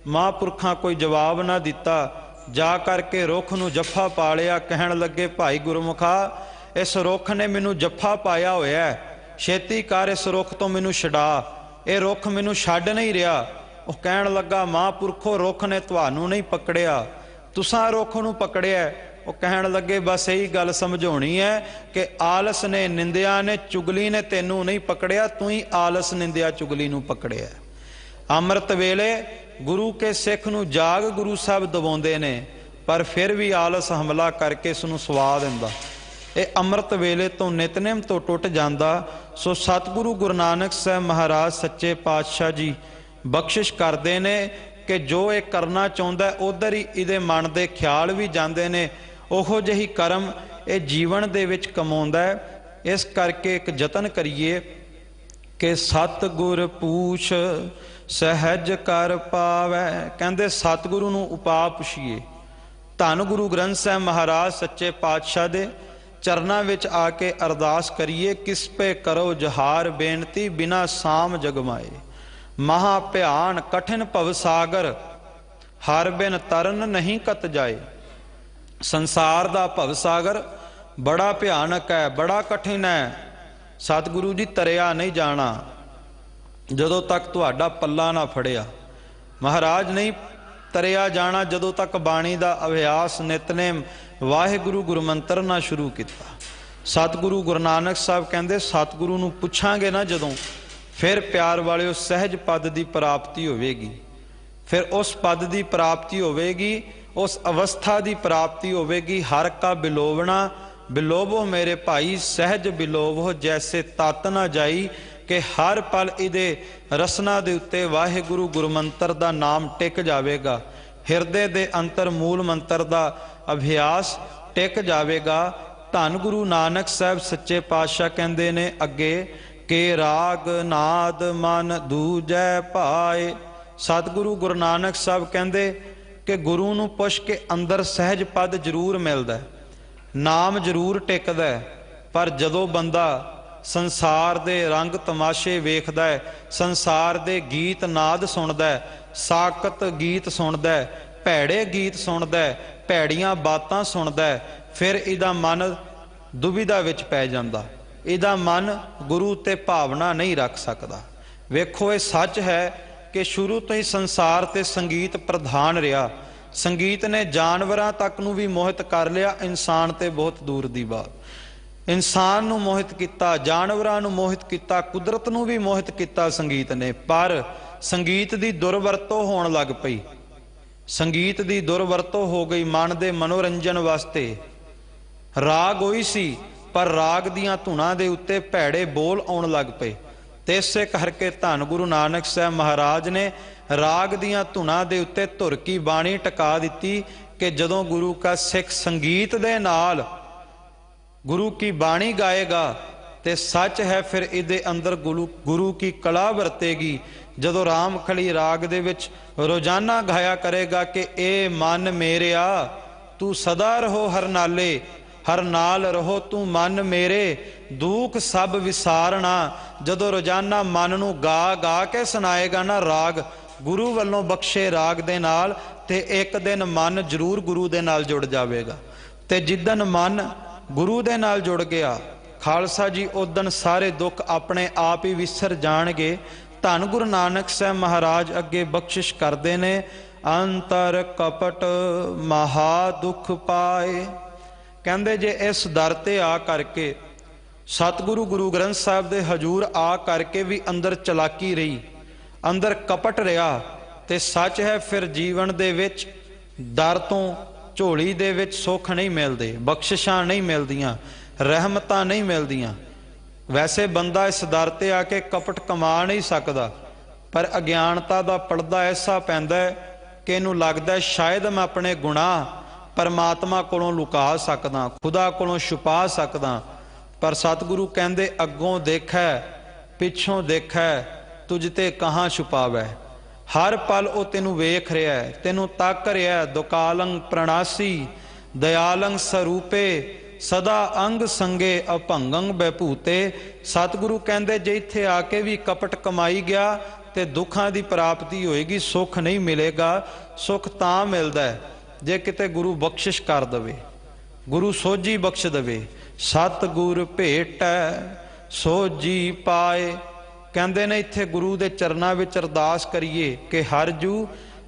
ਮਹਾਂਪੁਰਖਾਂ ਕੋਈ ਜਵਾਬ ਨਾ ਦਿੱਤਾ। ਜਾ ਕਰਕੇ ਰੁੱਖ ਨੂੰ ਜੱਫਾ ਪਾ ਲਿਆ। ਕਹਿਣ ਲੱਗੇ, ਭਾਈ ਗੁਰਮੁਖਾ, ਇਸ ਰੁੱਖ ਨੇ ਮੈਨੂੰ ਜੱਫਾ ਪਾਇਆ ਹੋਇਆ, ਛੇਤੀ ਕਰ ਇਸ ਰੁੱਖ ਤੋਂ ਮੈਨੂੰ ਛਡਾ, ਇਹ ਰੁੱਖ ਮੈਨੂੰ ਛੱਡ ਨਹੀਂ ਰਿਹਾ। ਉਹ ਕਹਿਣ ਲੱਗਾ, ਮਹਾਂਪੁਰਖੋ ਰੁੱਖ ਨੇ ਤੁਹਾਨੂੰ ਨਹੀਂ ਪਕੜਿਆ, ਤੁਸਾਂ ਰੁੱਖ ਨੂੰ ਪਕੜਿਆ। ਉਹ ਕਹਿਣ ਲੱਗੇ ਬਸ ਇਹੀ ਗੱਲ ਸਮਝਾਉਣੀ ਹੈ ਕਿ ਆਲਸ ਨੇ, ਨਿੰਦਿਆ ਨੇ, ਚੁਗਲੀ ਨੇ ਤੈਨੂੰ ਨਹੀਂ ਪਕੜਿਆ, ਤੂੰ ਹੀ ਆਲਸ, ਨਿੰਦਿਆ, ਚੁਗਲੀ ਨੂੰ ਪਕੜਿਆ। ਅੰਮ੍ਰਿਤ ਵੇਲੇ ਗੁਰੂ ਕੇ ਸਿੱਖ ਨੂੰ ਜਾਗ ਗੁਰੂ ਸਾਹਿਬ ਦਵਾਉਂਦੇ ਨੇ, ਪਰ ਫਿਰ ਵੀ ਆਲਸ ਹਮਲਾ ਕਰਕੇ ਇਸ ਨੂੰ ਸਵਾ ਦਿੰਦਾ। ਇਹ ਅੰਮ੍ਰਿਤ ਵੇਲੇ ਤੋਂ ਨਿਤਨੇਮ ਤੋਂ ਟੁੱਟ ਜਾਂਦਾ। ਸੋ ਸਤਿਗੁਰੂ ਗੁਰੂ ਨਾਨਕ ਸਾਹਿਬ ਮਹਾਰਾਜ ਸੱਚੇ ਪਾਤਸ਼ਾਹ ਜੀ ਬਖਸ਼ਿਸ਼ ਕਰਦੇ ਨੇ ਕਿ ਜੋ ਇਹ ਕਰਨਾ ਚਾਹੁੰਦਾ ਉਧਰ ਹੀ ਇਹਦੇ ਮਨ ਦੇ ਖਿਆਲ ਵੀ ਜਾਂਦੇ ਨੇ, ਉਹੋ ਜਿਹੀ ਕਰਮ ਇਹ ਜੀਵਨ ਦੇ ਵਿੱਚ ਕਮਾਉਂਦਾ ਹੈ। ਇਸ ਕਰਕੇ ਇੱਕ ਯਤਨ ਕਰੀਏ ਕਿ ਸਤਿਗੁਰ ਪੂਛ ਸਹਿਜ ਕਰ ਪਾਵੈ। ਕਹਿੰਦੇ ਸਤਿਗੁਰੂ ਨੂੰ ਉਪਾਅ ਪੁੱਛੀਏ। ਧੰਨ ਗੁਰੂ ਗ੍ਰੰਥ ਸਾਹਿਬ ਮਹਾਰਾਜ ਸੱਚੇ ਪਾਤਸ਼ਾਹ ਦੇ ਚਰਨਾਂ ਵਿੱਚ ਆ ਕੇ ਅਰਦਾਸ ਕਰੀਏ, ਕਿਸ ਪੇ ਕਰੋ ਜਹਾਰ ਬੇਨਤੀ ਬਿਨਾ ਸਾਮ ਜਗਮਾਏ। ਮਹਾ ਭਿਆਨ ਕਠਿਨ ਭਵ ਸਾਗਰ ਹਰ ਬਿਨ ਤਰਨ ਨਹੀਂ ਕਤ ਜਾਏ। ਸੰਸਾਰ ਦਾ ਭਵ ਸਾਗਰ ਬੜਾ ਭਿਆਨਕ ਹੈ, ਬੜਾ ਕਠਿਨ ਹੈ। ਸਤਿਗੁਰੂ ਜੀ ਤਰਿਆ ਨਹੀਂ ਜਾਣਾ ਜਦੋਂ ਤੱਕ ਤੁਹਾਡਾ ਪੱਲਾ ਨਾ ਫੜਿਆ। ਮਹਾਰਾਜ ਨਹੀਂ ਤਰਿਆ ਜਾਣਾ ਜਦੋਂ ਤੱਕ ਬਾਣੀ ਦਾ ਅਭਿਆਸ ਨਿਤਨੇਮ ਵਾਹਿਗੁਰੂ ਗੁਰਮੰਤਰ ਨਾ ਸ਼ੁਰੂ ਕੀਤਾ। ਸਤਿਗੁਰੂ ਗੁਰੂ ਨਾਨਕ ਸਾਹਿਬ ਕਹਿੰਦੇ ਸਤਿਗੁਰੂ ਨੂੰ ਪੁੱਛਾਂਗੇ ਨਾ ਜਦੋਂ, ਫਿਰ ਪਿਆਰ ਵਾਲਿਓ ਸਹਿਜ ਪਦ ਦੀ ਪ੍ਰਾਪਤੀ ਹੋਵੇਗੀ। ਫਿਰ ਉਸ ਪਦ ਦੀ ਪ੍ਰਾਪਤੀ ਹੋਵੇਗੀ, ਉਸ ਅਵਸਥਾ ਦੀ ਪ੍ਰਾਪਤੀ ਹੋਵੇਗੀ। ਹਰ ਕਾ ਬਿਲੋਵਣਾ ਬਿਲੋਵੋ ਮੇਰੇ ਭਾਈ, ਸਹਿਜ ਬਿਲੋਵੋ ਜੈਸੇ ਤਤ ਨਾ ਜਾਈ। ਕਿ ਹਰ ਪਲ ਇਹਦੇ ਰਸਨਾ ਦੇ ਉੱਤੇ ਵਾਹਿਗੁਰੂ ਗੁਰਮੰਤਰ ਦਾ ਨਾਮ ਟਿਕ ਜਾਵੇਗਾ। ਹਿਰਦੇ ਦੇ ਅੰਤਰ ਮੂਲ ਮੰਤਰ ਦਾ ਅਭਿਆਸ ਟਿਕ ਜਾਵੇਗਾ। ਧੰਨ ਗੁਰੂ ਨਾਨਕ ਸਾਹਿਬ ਸੱਚੇ ਪਾਤਸ਼ਾਹ ਕਹਿੰਦੇ ਨੇ ਅੱਗੇ ਕਿ ਰਾਗ ਨਾਦ ਮਨ ਦੂਜੈ ਭਾਏ। ਸਤਿਗੁਰੂ ਗੁਰੂ ਨਾਨਕ ਸਾਹਿਬ ਕਹਿੰਦੇ ਕਿ ਗੁਰੂ ਨੂੰ ਪੁੱਛ ਕੇ ਅੰਦਰ ਸਹਿਜ ਪਦ ਜ਼ਰੂਰ ਮਿਲਦਾ, ਨਾਮ ਜ਼ਰੂਰ ਟਿਕਦਾ, ਪਰ ਜਦੋਂ ਬੰਦਾ ਸੰਸਾਰ ਦੇ ਰੰਗ ਤਮਾਸ਼ੇ ਵੇਖਦਾ ਹੈ, ਸੰਸਾਰ ਦੇ ਗੀਤ ਨਾਦ ਸੁਣਦਾ ਹੈ, ਸਾਕਤ ਗੀਤ ਸੁਣਦਾ ਹੈ, ਭੈੜੇ ਗੀਤ ਸੁਣਦਾ ਹੈ, ਭੈੜੀਆਂ ਬਾਤਾਂ ਸੁਣਦਾ ਹੈ, ਫਿਰ ਇਹਦਾ ਮਨ ਦੁਬਿਧਾ ਵਿੱਚ ਪੈ ਜਾਂਦਾ। ਇਹਦਾ ਮਨ ਗੁਰੂ ਤੇ ਭਾਵਨਾ ਨਹੀਂ ਰੱਖ ਸਕਦਾ। ਵੇਖੋ ਇਹ ਸੱਚ ਹੈ ਕਿ ਸ਼ੁਰੂ ਤੋਂ ਹੀ ਸੰਸਾਰ ਤੇ ਸੰਗੀਤ ਪ੍ਰਧਾਨ ਰਿਹਾ। ਸੰਗੀਤ ਨੇ ਜਾਨਵਰਾਂ ਤੱਕ ਨੂੰ ਵੀ ਮੋਹਿਤ ਕਰ ਲਿਆ, ਇਨਸਾਨ ਤੇ ਬਹੁਤ ਦੂਰ ਦੀ ਬਾਤ। ਇਨਸਾਨ ਨੂੰ ਮੋਹਿਤ ਕੀਤਾ, ਜਾਨਵਰਾਂ ਨੂੰ ਮੋਹਿਤ ਕੀਤਾ, ਕੁਦਰਤ ਨੂੰ ਵੀ ਮੋਹਿਤ ਕੀਤਾ ਸੰਗੀਤ ਨੇ। ਪਰ ਸੰਗੀਤ ਦੀ ਦੁਰਵਰਤੋਂ ਹੋਣ ਲੱਗ ਪਈ। ਸੰਗੀਤ ਦੀ ਦੁਰਵਰਤੋਂ ਹੋ ਗਈ ਮਨ ਦੇ ਮਨੋਰੰਜਨ ਵਾਸਤੇ। ਰਾਗ ਹੋਈ ਸੀ ਪਰ ਰਾਗ ਦੀਆਂ ਧੁਨਾਂ ਦੇ ਉੱਤੇ ਭੈੜੇ ਬੋਲ ਆਉਣ ਲੱਗ ਪਏ। ਤੇ ਇਸੇ ਕਰਕੇ ਧੰਨ ਗੁਰੂ ਨਾਨਕ ਸਾਹਿਬ ਮਹਾਰਾਜ ਨੇ ਰਾਗ ਦੀਆਂ ਧੁਨਾਂ ਦੇ ਉੱਤੇ ਧੁਰ ਕੀ ਬਾਣੀ ਟਿਕਾ ਦਿੱਤੀ ਕਿ ਜਦੋਂ ਗੁਰੂ ਕਾ ਸਿੱਖ ਸੰਗੀਤ ਦੇ ਨਾਲ ਗੁਰੂ ਕੀ ਬਾਣੀ ਗਾਏਗਾ ਤੇ ਸੱਚ ਹੈ ਫਿਰ ਇਹਦੇ ਅੰਦਰ ਗੁਰੂ ਕੀ ਕਲਾ ਵਰਤੇਗੀ। ਜਦੋਂ ਰਾਮਖਲੀ ਰਾਗ ਦੇ ਵਿੱਚ ਰੋਜ਼ਾਨਾ ਗਾਇਆ ਕਰੇਗਾ ਕਿ ਇਹ ਮਨ ਮੇਰਿਆ ਤੂੰ ਸਦਾ ਰਹੋ ਹਰ ਨਾਲੇ, ਹਰ ਨਾਲ ਰਹੋ ਤੂੰ ਮਨ ਮੇਰੇ, ਦੁੱਖ ਸਭ ਵਿਸਾਰਨਾ। ਜਦੋਂ ਰੋਜ਼ਾਨਾ ਮਨ ਨੂੰ ਗਾ ਗਾ ਕੇ ਸੁਣਾਏਗਾ ਨਾ ਰਾਗ ਗੁਰੂ ਵੱਲੋਂ ਬਖਸ਼ੇ ਰਾਗ ਦੇ ਨਾਲ, ਤੇ ਇੱਕ ਦਿਨ ਮਨ ਜ਼ਰੂਰ ਗੁਰੂ ਦੇ ਨਾਲ ਜੁੜ ਜਾਵੇਗਾ। ਤੇ ਜਿੱਦਣ ਮਨ ਗੁਰੂ ਦੇ ਨਾਲ ਜੁੜ ਗਿਆ ਖਾਲਸਾ ਜੀ ਉਦਣ ਸਾਰੇ ਦੁੱਖ ਆਪਣੇ ਆਪ ਹੀ ਵਿਸਰ ਜਾਣਗੇ। ਧੰਨ ਗੁਰੂ ਨਾਨਕ ਸਾਹਿਬ ਮਹਾਰਾਜ ਅੱਗੇ ਬਖਸ਼ਿਸ਼ ਕਰਦੇ ਨੇ, ਅੰਤਰ ਕਪਟ ਮਹਾ ਦੁਖ ਪਾਏ। ਕਹਿੰਦੇ ਜੇ ਇਸ ਦਰ ਤੇ ਆ ਕਰਕੇ ਸਤਿਗੁਰੂ ਗੁਰੂ ਗ੍ਰੰਥ ਸਾਹਿਬ ਦੇ ਹਜ਼ੂਰ ਆ ਕਰਕੇ ਵੀ ਅੰਦਰ ਚਲਾਕੀ ਰਹੀ, ਅੰਦਰ ਕਪਟ ਰਿਹਾ, ਤੇ ਸੱਚ ਹੈ ਫਿਰ ਜੀਵਨ ਦੇ ਵਿੱਚ ਦਰ ਤੋਂ ਝੋਲੀ ਦੇ ਵਿੱਚ ਸੁੱਖ ਨਹੀਂ ਮਿਲਦੇ, ਬਖਸ਼ਿਸ਼ਾਂ ਨਹੀਂ ਮਿਲਦੀਆਂ, ਰਹਿਮਤਾਂ ਨਹੀਂ ਮਿਲਦੀਆਂ। ਵੈਸੇ ਬੰਦਾ ਇਸ ਦਰ ਤੇ ਆ ਕੇ ਕਪਟ ਕਮਾ ਨਹੀਂ ਸਕਦਾ, ਪਰ ਅਗਿਆਨਤਾ ਦਾ ਪਰਦਾ ਐਸਾ ਪੈਂਦਾ ਹੈ ਕਿ ਇਹਨੂੰ ਲੱਗਦਾ ਸ਼ਾਇਦ ਮੈਂ ਆਪਣੇ ਗੁਨਾਹ ਪਰਮਾਤਮਾ ਕੋਲੋਂ ਲੁਕਾ ਸਕਦਾ, ਖੁਦਾ ਕੋਲੋਂ ਛੁਪਾ ਸਕਦਾ। ਪਰ ਸਤਿਗੁਰੂ ਕਹਿੰਦੇ ਅੱਗੋਂ ਦੇਖੈ ਪਿੱਛੋਂ ਦੇਖੈ ਤੁਝ ਤੇ ਕਹਾਂ ਛੁਪਾਵੈ। ਹਰ ਪਲ ਉਹ ਤੈਨੂੰ ਵੇਖ ਰਿਹਾ, ਤੈਨੂੰ ਤੱਕ ਰਿਹਾ। ਦੁਕਾਲੰ ਪ੍ਰਣਾਸੀ ਦਇਆਲੰ ਸਰੂਪੇ ਸਦਾ ਅੰਗ ਸੰਗੇ ਅਭੰਗੰ ਬੈਭੂਤੇ। ਸਤਿਗੁਰੂ ਕਹਿੰਦੇ ਜੇ ਇੱਥੇ ਆ ਕੇ ਵੀ ਕਪਟ ਕਮਾਈ ਗਿਆ ਤੇ ਦੁੱਖਾਂ ਦੀ ਪ੍ਰਾਪਤੀ ਹੋਏਗੀ, ਸੁੱਖ ਨਹੀਂ ਮਿਲੇਗਾ। ਸੁੱਖ ਤਾਂ ਮਿਲਦਾ ਜੇ ਕਿਤੇ ਗੁਰੂ ਬਖਸ਼ਿਸ਼ ਕਰ ਦਵੇ, ਗੁਰੂ ਸੋਝੀ ਬਖਸ਼ ਦਵੇ। ਸਤਿਗੁਰ ਭੇਟੈ ਸੋਝੀ ਪਾਏ। ਕਹਿੰਦੇ ਨੇ ਇੱਥੇ ਗੁਰੂ ਦੇ ਚਰਨਾਂ ਵਿੱਚ ਅਰਦਾਸ ਕਰੀਏ ਕਿ ਹਰ ਜੂ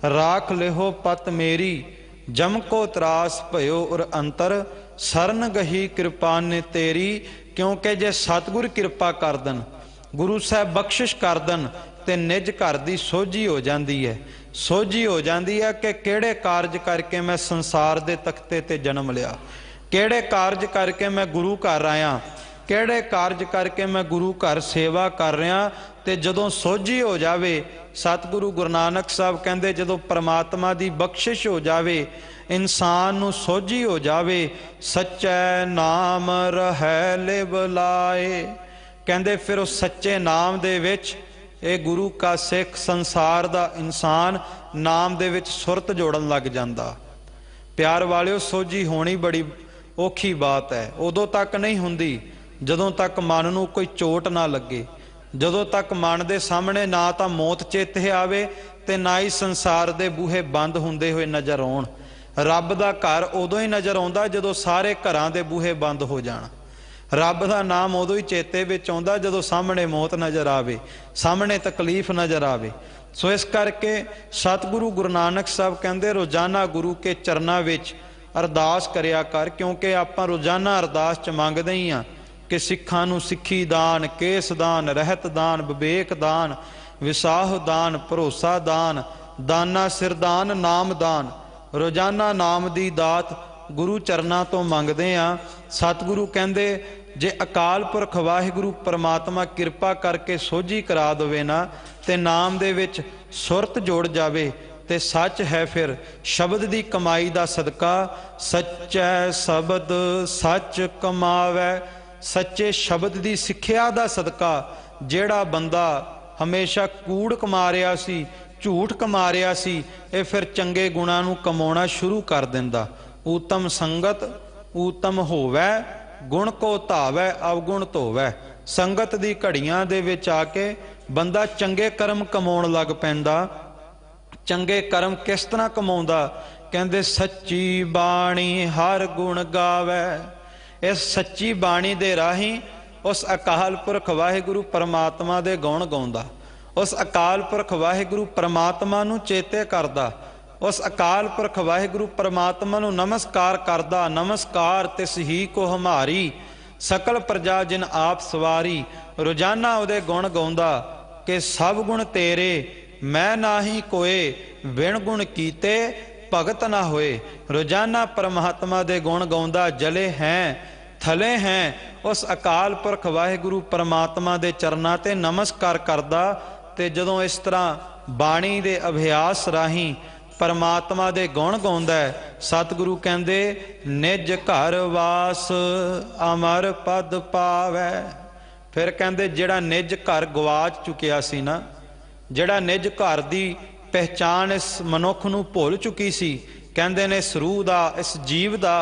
ਰਾਖ ਲਿਹੋ ਪਤ ਮੇਰੀ, जम को त्रास भयो उर अंतर सरन गही कृपा ने तेरी। क्योंकि जे सतगुर कृपा कर दन, गुरु साहब बख्शिश कर दन, ते निज घर दी सोझी हो जाती है। सोझी हो जाती है कि किहड़े कारज करके मैं संसार दे तख्ते ते जन्म लिया, किहड़े कारज करके मैं गुरु घर आया, किहड़े कारज करके मैं गुरु घर सेवा कर रहा। ते जदों सोझी हो जावे, सतगुरु गुरु नानक साहब कहंदे जदों परमात्मा दी बख्शिश हो जावे, इंसान नूं सोझी हो जावे, सच्चै नाम रहै लिव लाए। कहंदे फिर उस सच्चे नाम दे विच ये गुरु का सिख संसार दा इंसान नाम दे विच सुरत जोड़न लग जांदा। प्यार वालिओ, सोझी होनी बड़ी औखी बात है। उदों तक नहीं हुंदी जदों तक मन नूं कोई चोट ना लगे, जदों तक मन दे सामने ना तां मौत चेते आवे ते ना ही संसार दे बूहे बंद हुंदे होए नज़र आउण। रब दा घर उदों ही नज़र आउंदा जदों सारे घरां दे बूहे बंद हो जाण। रब दा नाम उदों ही चेते विच आउंदा जदों सामने मौत नज़र आवे, सामने तकलीफ नज़र आवे। सो इस करके सतगुरु गुरु नानक साहब कहंदे रोजाना गुरु के चरनां विच अरदास करिया कर। क्योंकि आपां रोजाना अरदास च मंगदे ही हां कि सिखां नूं सिੱਖੀ दान, केस दान, रहत दान, विवेक दान, विसाह दान, भरोसा दान, दाना सिरदान, नाम दान। रोजाना नाम दी दात गुरु चरनां तो मंगदे आ। सतगुरु कहंदे जे अकाल पुरख वाहिगुरु परमात्मा कृपा करके सोझी करा देवे ना, ते नाम दे विच सुरत जोड़ जावे, ते सच है फिर शब्द दी कमाई दा सदका। सच्चै शब्द सच कमावै, सच्चे शब्द दी सिक्ख्या दा सदका जेड़ा बंदा हमेशा कूड़ कमा रिहा सी, झूठ कमा रिहा सी, ये फिर चंगे गुणां नूं कमाउणा शुरू कर दिंदा। ऊतम संगत ऊतम होवै, गुण को धावै, अवगुण धोवै। संगत दी घड़ियां दे विच आके बंदा चंगे कर्म कमाउण लग पैंदा। चंगे कर्म किस तरह कमाउंदा? कहंदे सच्ची बाणी हर गुण गावै। इस सच्ची बाणी दे राही उस अकाल पुरख वाहिगुरु परमात्मा दे गुण गाउंदा, उस अकाल पुरख वाहिगुरु परमात्मा नूं चेते करदा, उस अकाल पुरख वाहिगुरु परमात्मा नूं नमस्कार करदा। नमस्कार तिस ही को हमारी, सकल प्रजा जिन आप सवारी। रोजाना उहदे गुण गाउंदा कि सब गुण तेरे मैं नाही कोए, बिन गुण कीते भगत ना होए। रोजाना परमात्मा दे गुण गाउंदा, जले हैं थले हैं उस अकाल पुरख वाहिगुरु परमात्मा दे चरनां ते नमस्कार करदा। ते जदों इस तरह बाणी दे अभ्यास राही परमात्मा दे गुण गाउंदा है, सतगुरु कहंदे निज घर वास अमर पद पावै। फिर कहंदे जेड़ा निज घर गवाच चुकिया सी ना, जेड़ा निज घर दी पहचान इस मनुख नूं भुल चुकी सी, कहंदे ने इस रूह दा, इस जीव दा,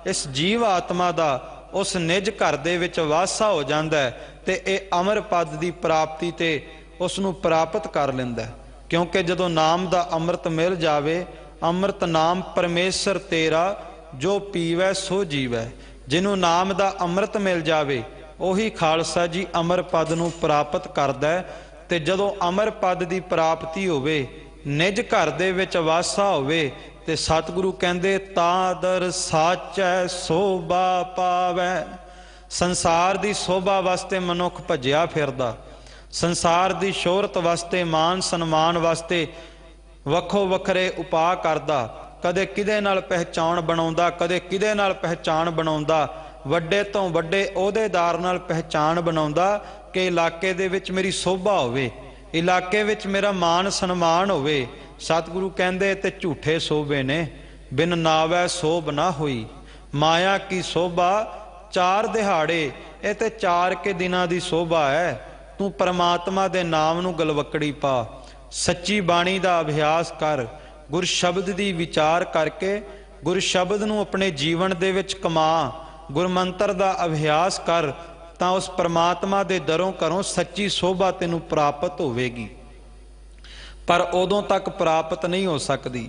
इस जीव आत्मा दा उस निज घर दे विच वासा हो जांदा है ते ये अमर पद दी प्राप्ति ते उस नूं प्राप्त कर लैंदा है। क्योंकि जदों नाम दा अमृत मिल जावे, अमृत नाम परमेश्वर तेरा जो पीवै सो जीवै। जिन्हों नाम दा अमृत मिल जावे उही खालसा जी अमर पद नूं प्राप्त करदा है। ते जदों अमर पद दी प्राप्ति होवे, निज घर दे विच वासा होवे, ते सतगुरु कहंदे तादर साचै शोभा पावै। संसार दी शोभा वास्ते मनुख भज्या फिरदा, संसार दी शोहरत वास्ते, मान सन्मान वास्ते वखो वखरे उपाय करदा। कदे किदे नाल पहचान बनाउंदा, कदे किदे नाल पहचान बनाउंदा, वड्डे तो वड्डे ओहदेदार नाल पहचान बनाउंदा कि इलाके दे विच मेरी शोभा होवे, इलाके विच मेरा मान सन्मान होवे। सतगुरु कहंदे ते झूठे शोभे ने, बिन नावै शोभ ना होई। माया की शोभा चार दिहाड़े, ये ते 4 के दिनां दी शोभा है। तू परमात्मा दे नाम नूं गलवकड़ी पा, सच्ची बाणी दा अभ्यास कर, गुर शब्द दी विचार करके गुर शब्द नूं अपने जीवन दे विच कमा, गुर मंत्र दा अभ्यास कर, तां उस परमात्मा दे दरों घरों सच्ची शोभा तैनूं प्राप्त होवेगी। पर उदों तक प्राप्त नहीं हो सकती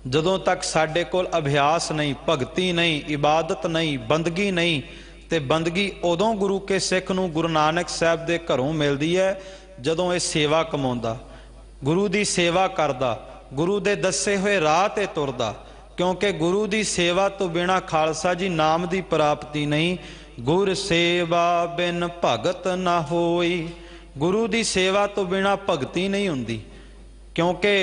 जदों तक साडे कोल अभ्यास नहीं, भगती नहीं, इबादत नहीं, बंदगी नहीं। ते बंदगी उदों गुरु के सिख नूं गुरु नानक साहब दे घरों मिलदी है जदों ये सेवा कमाउंदा, गुरु दी सेवा करदा, गुरु दे दसे हुए राह ते तुरदा। क्योंकि गुरु की सेवा तो बिना खालसा जी नाम की प्राप्ति नहीं। गुर सेवा बिन भगत ना होई, गुरु की सेवा तो बिना भगती नहीं हुंदी। क्योंकि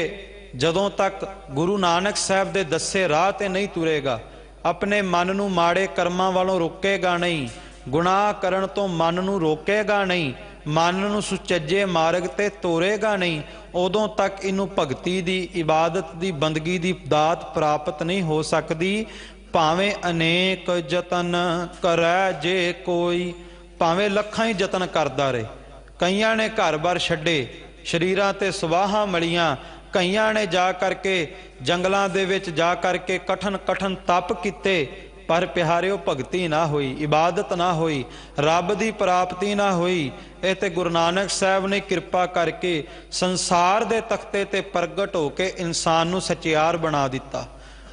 जदों तक गुरु नानक साहब दे दस्से राह ते नहीं तुरेगा, अपने मन नूं माड़े कर्मां वालों रोकेगा नहीं, गुनाह करन तो मन नूं रोकेगा नहीं, मन नूं सुचज्जे मार्ग ते तोरेगा नहीं, उदों तक इनू भगती दी, इबादत दी, बंदगी दी दात प्राप्त नहीं हो सकती। भावें अनेक जतन करै जे कोई, भावें लखां ही जतन करदा रहे। कईयां ने घर बार छड्डे, शरीरां ते सवाहां मलियां, कईयां ने जा करके जंगलों दे विच जा करके कठन कठन तप किते, पर प्यारिओ भगती ना हुई, इबादत ना हुई, रब की प्राप्ति ना हुई। ये तो गुरु नानक साहब ने कृपा करके संसार के तख्ते ते प्रगट होके इंसान नूं सचियार बना दिता,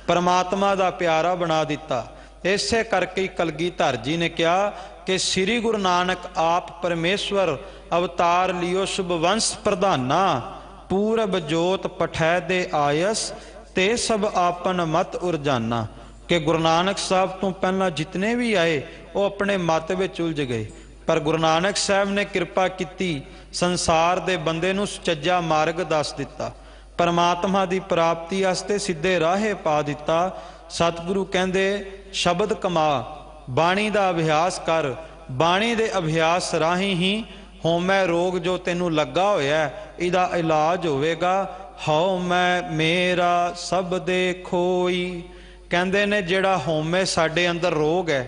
परमात्मा का प्यारा बना दिता। इसे करके कलगीधर जी ने कहा कि श्री गुरु नानक आप परमेश्वर अवतार लियो शुभ वंश प्रधाना, पूरब जोत पठै दे आयस, ते सब आपन मत उरजाना। कि गुरु नानक साहब तो पहला जितने भी आए वो अपने मत विच उलझ गए, पर गुरु नानक साहब ने कृपा की, संसार दे बंदे नूं सुचज्जा मार्ग दस दिता, परमात्मा की प्राप्ति वास्ते सीधे राहे पा दिता। सतगुरु कहंदे शब्द कमा, बाणी का अभ्यास कर, बाणी दे अभ्यास राही ही होमै रोग जो तेनू लगा होया इहदा इलाज होवेगा। हौ मैं मेरा सब दे खोई, कहंदे ने जिहड़ा होमे साडे अंदर रोग है,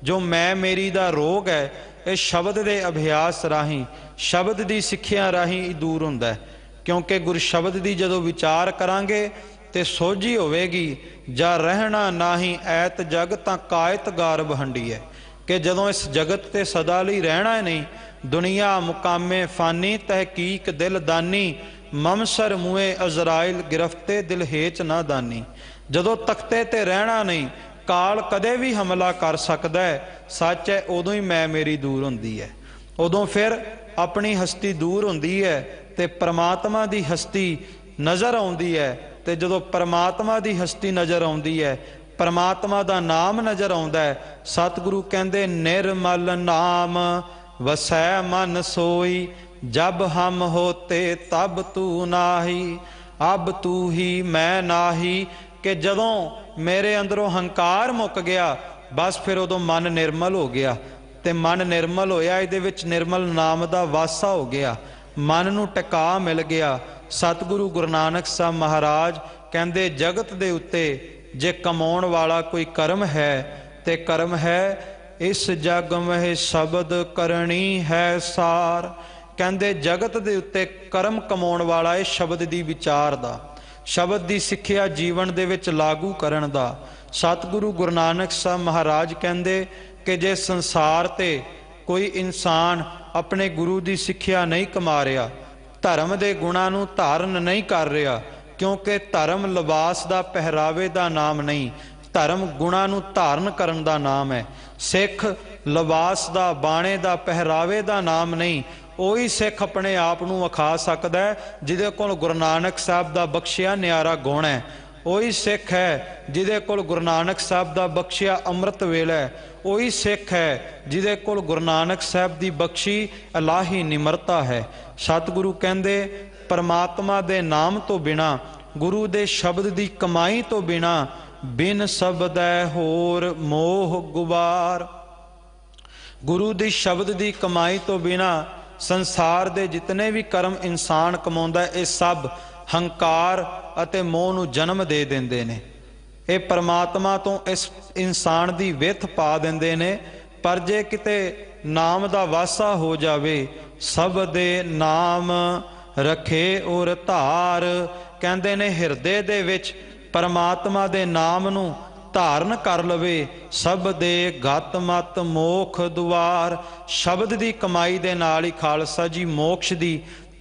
जो मैं मेरी दा रोग है, ये शब्द दे अभ्यास राही, शब्द की सिक्ख्या राही दूर हुंदा है। क्योंकि गुर शब्द की जदों विचार करांगे तो सोझी होवेगी। जा रहना नाही ऐत जग तां कायत गारब हंडी है, कि जदों इस जगत ते सदा लई रहना है नहीं, दुनिया मुकामे फानी तहकीक दिल दानी, ममसर मुए अजराइल गिरफ्ते दिल हेच ना दानी। जदों तख्ते ते रहना नहीं, काल कदे भी हमला कर सकता है, सच है उदों ही मैं मेरी दूर हुंदी है, उदों फिर अपनी हस्ती दूर हुंदी है ते परमात्मा दी हस्ती नज़र आउंदी है। ते जदों परमात्मा दी हस्ती नज़र आउंदी है, परमात्मा दा नाम नज़र आउंदा है। सतगुरु कहंदे निर्मल नाम वसै मन सोई, जब हम होते तब तू नाही, अब तू ही मैं नाही। कि जदों मेरे अंदरों हंकार मुक गया, बस फिर उदों मन निर्मल हो गया, ते मन निर्मल होया, इहदे विच निर्मल नाम दा वासा हो गया, मन नूं टिका मिल गया। सतगुरु गुरु नानक साहब महाराज कहंदे जगत दे उत्ते जे कमाउण वाला कोई कर्म है ते कर्म है इस जग में शब्द करनी है सार। कहंदे जगत दे उत्ते कर्म कमाउण वाला है शब्द दी विचार दा, शब्द की सिक्ख्या जीवन दे विच लागू करन दा। सतगुरु गुरु नानक साहब महाराज कहंदे कि जे संसार ते कोई इंसान अपने गुरु की सिक्ख्या नहीं कमा रहा, धर्म के गुणां नूं धारण नहीं कर रहा, क्योंकि धर्म लिबास का पहरावे का नाम नहीं, धर्म गुणां नूं धारण करन दा नाम है। सिख लिबास का बाणे का पहरावे का नाम नहीं, ਉਹੀ सिख अपने आप ਨੂੰ ਵਿਖਾ ਸਕਦਾ ਹੈ ਜਿਹਦੇ ਕੋਲ गुरु नानक साहब का बख्शिया न्यारा गुण है। ਉਹੀ सिख है ਜਿਹਦੇ ਕੋਲ गुरु नानक साहब का बख्शिया अमृत वेला है। ਉਹੀ सिख है ਜਿਹਦੇ ਕੋਲ गुरु नानक साहब की बख्शी इलाही निमरता है। सतगुरु कहंदे परमात्मा दे नाम तो बिना, गुरु दे शब्द की कमाई तो बिना, बिन शब्द होर मोह गुबार। गुरु दी शब्द की कमाई तो बिना संसार दे जितने भी कर्म इंसान कमाउंदा है, ये सब हंकार अते मोह नूं जन्म दे देंदे ने। ये परमात्मा तो इस इंसान की विथ पा देंदे ने। पर जे किते नाम का वासा हो जावे, सब दे नाम रखे और धार। कहंदे ने हिरदे दे विच परमात्मा दे नाम नूं धारण कर लवे, सब दे गत मत मोख दुआर। शब्द की कमाई दे नाल ही खालसा जी मोक्ष की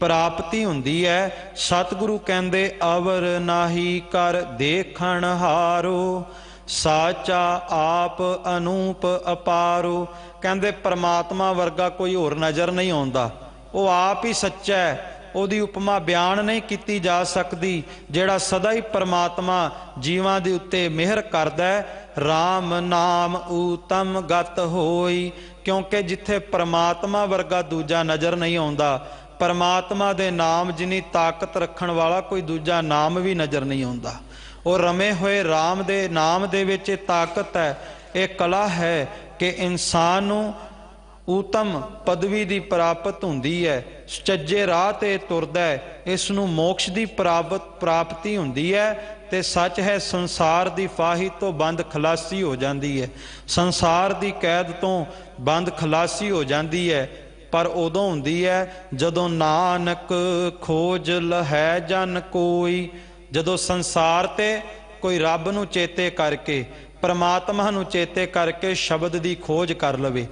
प्राप्ति हुंदी है। सतगुरु कहंदे अवर नाही कर देखण हारो, साचा आप अनूप अपारो। कहंदे परमात्मा वर्गा कोई होर नज़र नहीं आउंदा, वो आप ही सच्चा है। ਉਹਦੀ ਉਪਮਾ ਬਿਆਨ ਨਹੀਂ ਕੀਤੀ ਜਾ ਸਕਦੀ। ਜਿਹੜਾ ਸਦਾ ਹੀ ਪਰਮਾਤਮਾ ਜੀਵਾਂ ਦੇ ਉੱਤੇ ਮਿਹਰ ਕਰਦਾ ਹੈ, ਰਾਮ ਨਾਮ ਊਤਮ ਗਤ ਹੋਈ। ਕਿਉਂਕਿ ਜਿੱਥੇ ਪਰਮਾਤਮਾ ਵਰਗਾ ਦੂਜਾ ਨਜ਼ਰ ਨਹੀਂ ਆਉਂਦਾ, ਪਰਮਾਤਮਾ ਦੇ ਨਾਮ ਜਿੰਨੀ ਤਾਕਤ ਰੱਖਣ ਵਾਲਾ ਕੋਈ ਦੂਜਾ ਨਾਮ ਵੀ ਨਜ਼ਰ ਨਹੀਂ ਆਉਂਦਾ। ਉਹ ਰਮੇ ਹੋਏ ਰਾਮ ਦੇ ਨਾਮ ਦੇ ਵਿੱਚ ਇਹ ਤਾਕਤ ਹੈ, ਇਹ ਕਲਾ ਹੈ ਕਿ ਇਨਸਾਨ ਨੂੰ ਊਤਮ ਪਦਵੀ ਦੀ ਪ੍ਰਾਪਤ ਹੁੰਦੀ ਹੈ, ਸੁਚੱਜੇ ਰਾਹ ਤੇ ਤੁਰਦਾ ਹੈ, ਇਸ ਨੂੰ ਮੋਕਸ਼ ਦੀ ਪ੍ਰਾਪਤੀ ਹੁੰਦੀ ਹੈ। ਤੇ ਸੱਚ ਹੈ, ਸੰਸਾਰ ਦੀ ਫਾਹੀ ਤੋਂ ਬੰਦ ਖਲਾਸੀ ਹੋ ਜਾਂਦੀ ਹੈ, ਸੰਸਾਰ ਦੀ ਕੈਦ ਤੋਂ ਬੰਦ ਖਲਾਸੀ ਹੋ ਜਾਂਦੀ ਹੈ। ਪਰ ਉਦੋਂ ਹੁੰਦੀ ਹੈ ਜਦੋਂ ਨਾਨਕ ਖੋਜ ਲਹੈ ਜਨ ਕੋਈ। ਜਦੋਂ ਸੰਸਾਰ ਤੇ ਕੋਈ ਰੱਬ ਨੂੰ ਚੇਤੇ ਕਰਕੇ, ਪਰਮਾਤਮਾ ਨੂੰ ਚੇਤੇ ਕਰਕੇ ਸ਼ਬਦ ਦੀ ਖੋਜ ਕਰ ਲਵੇ,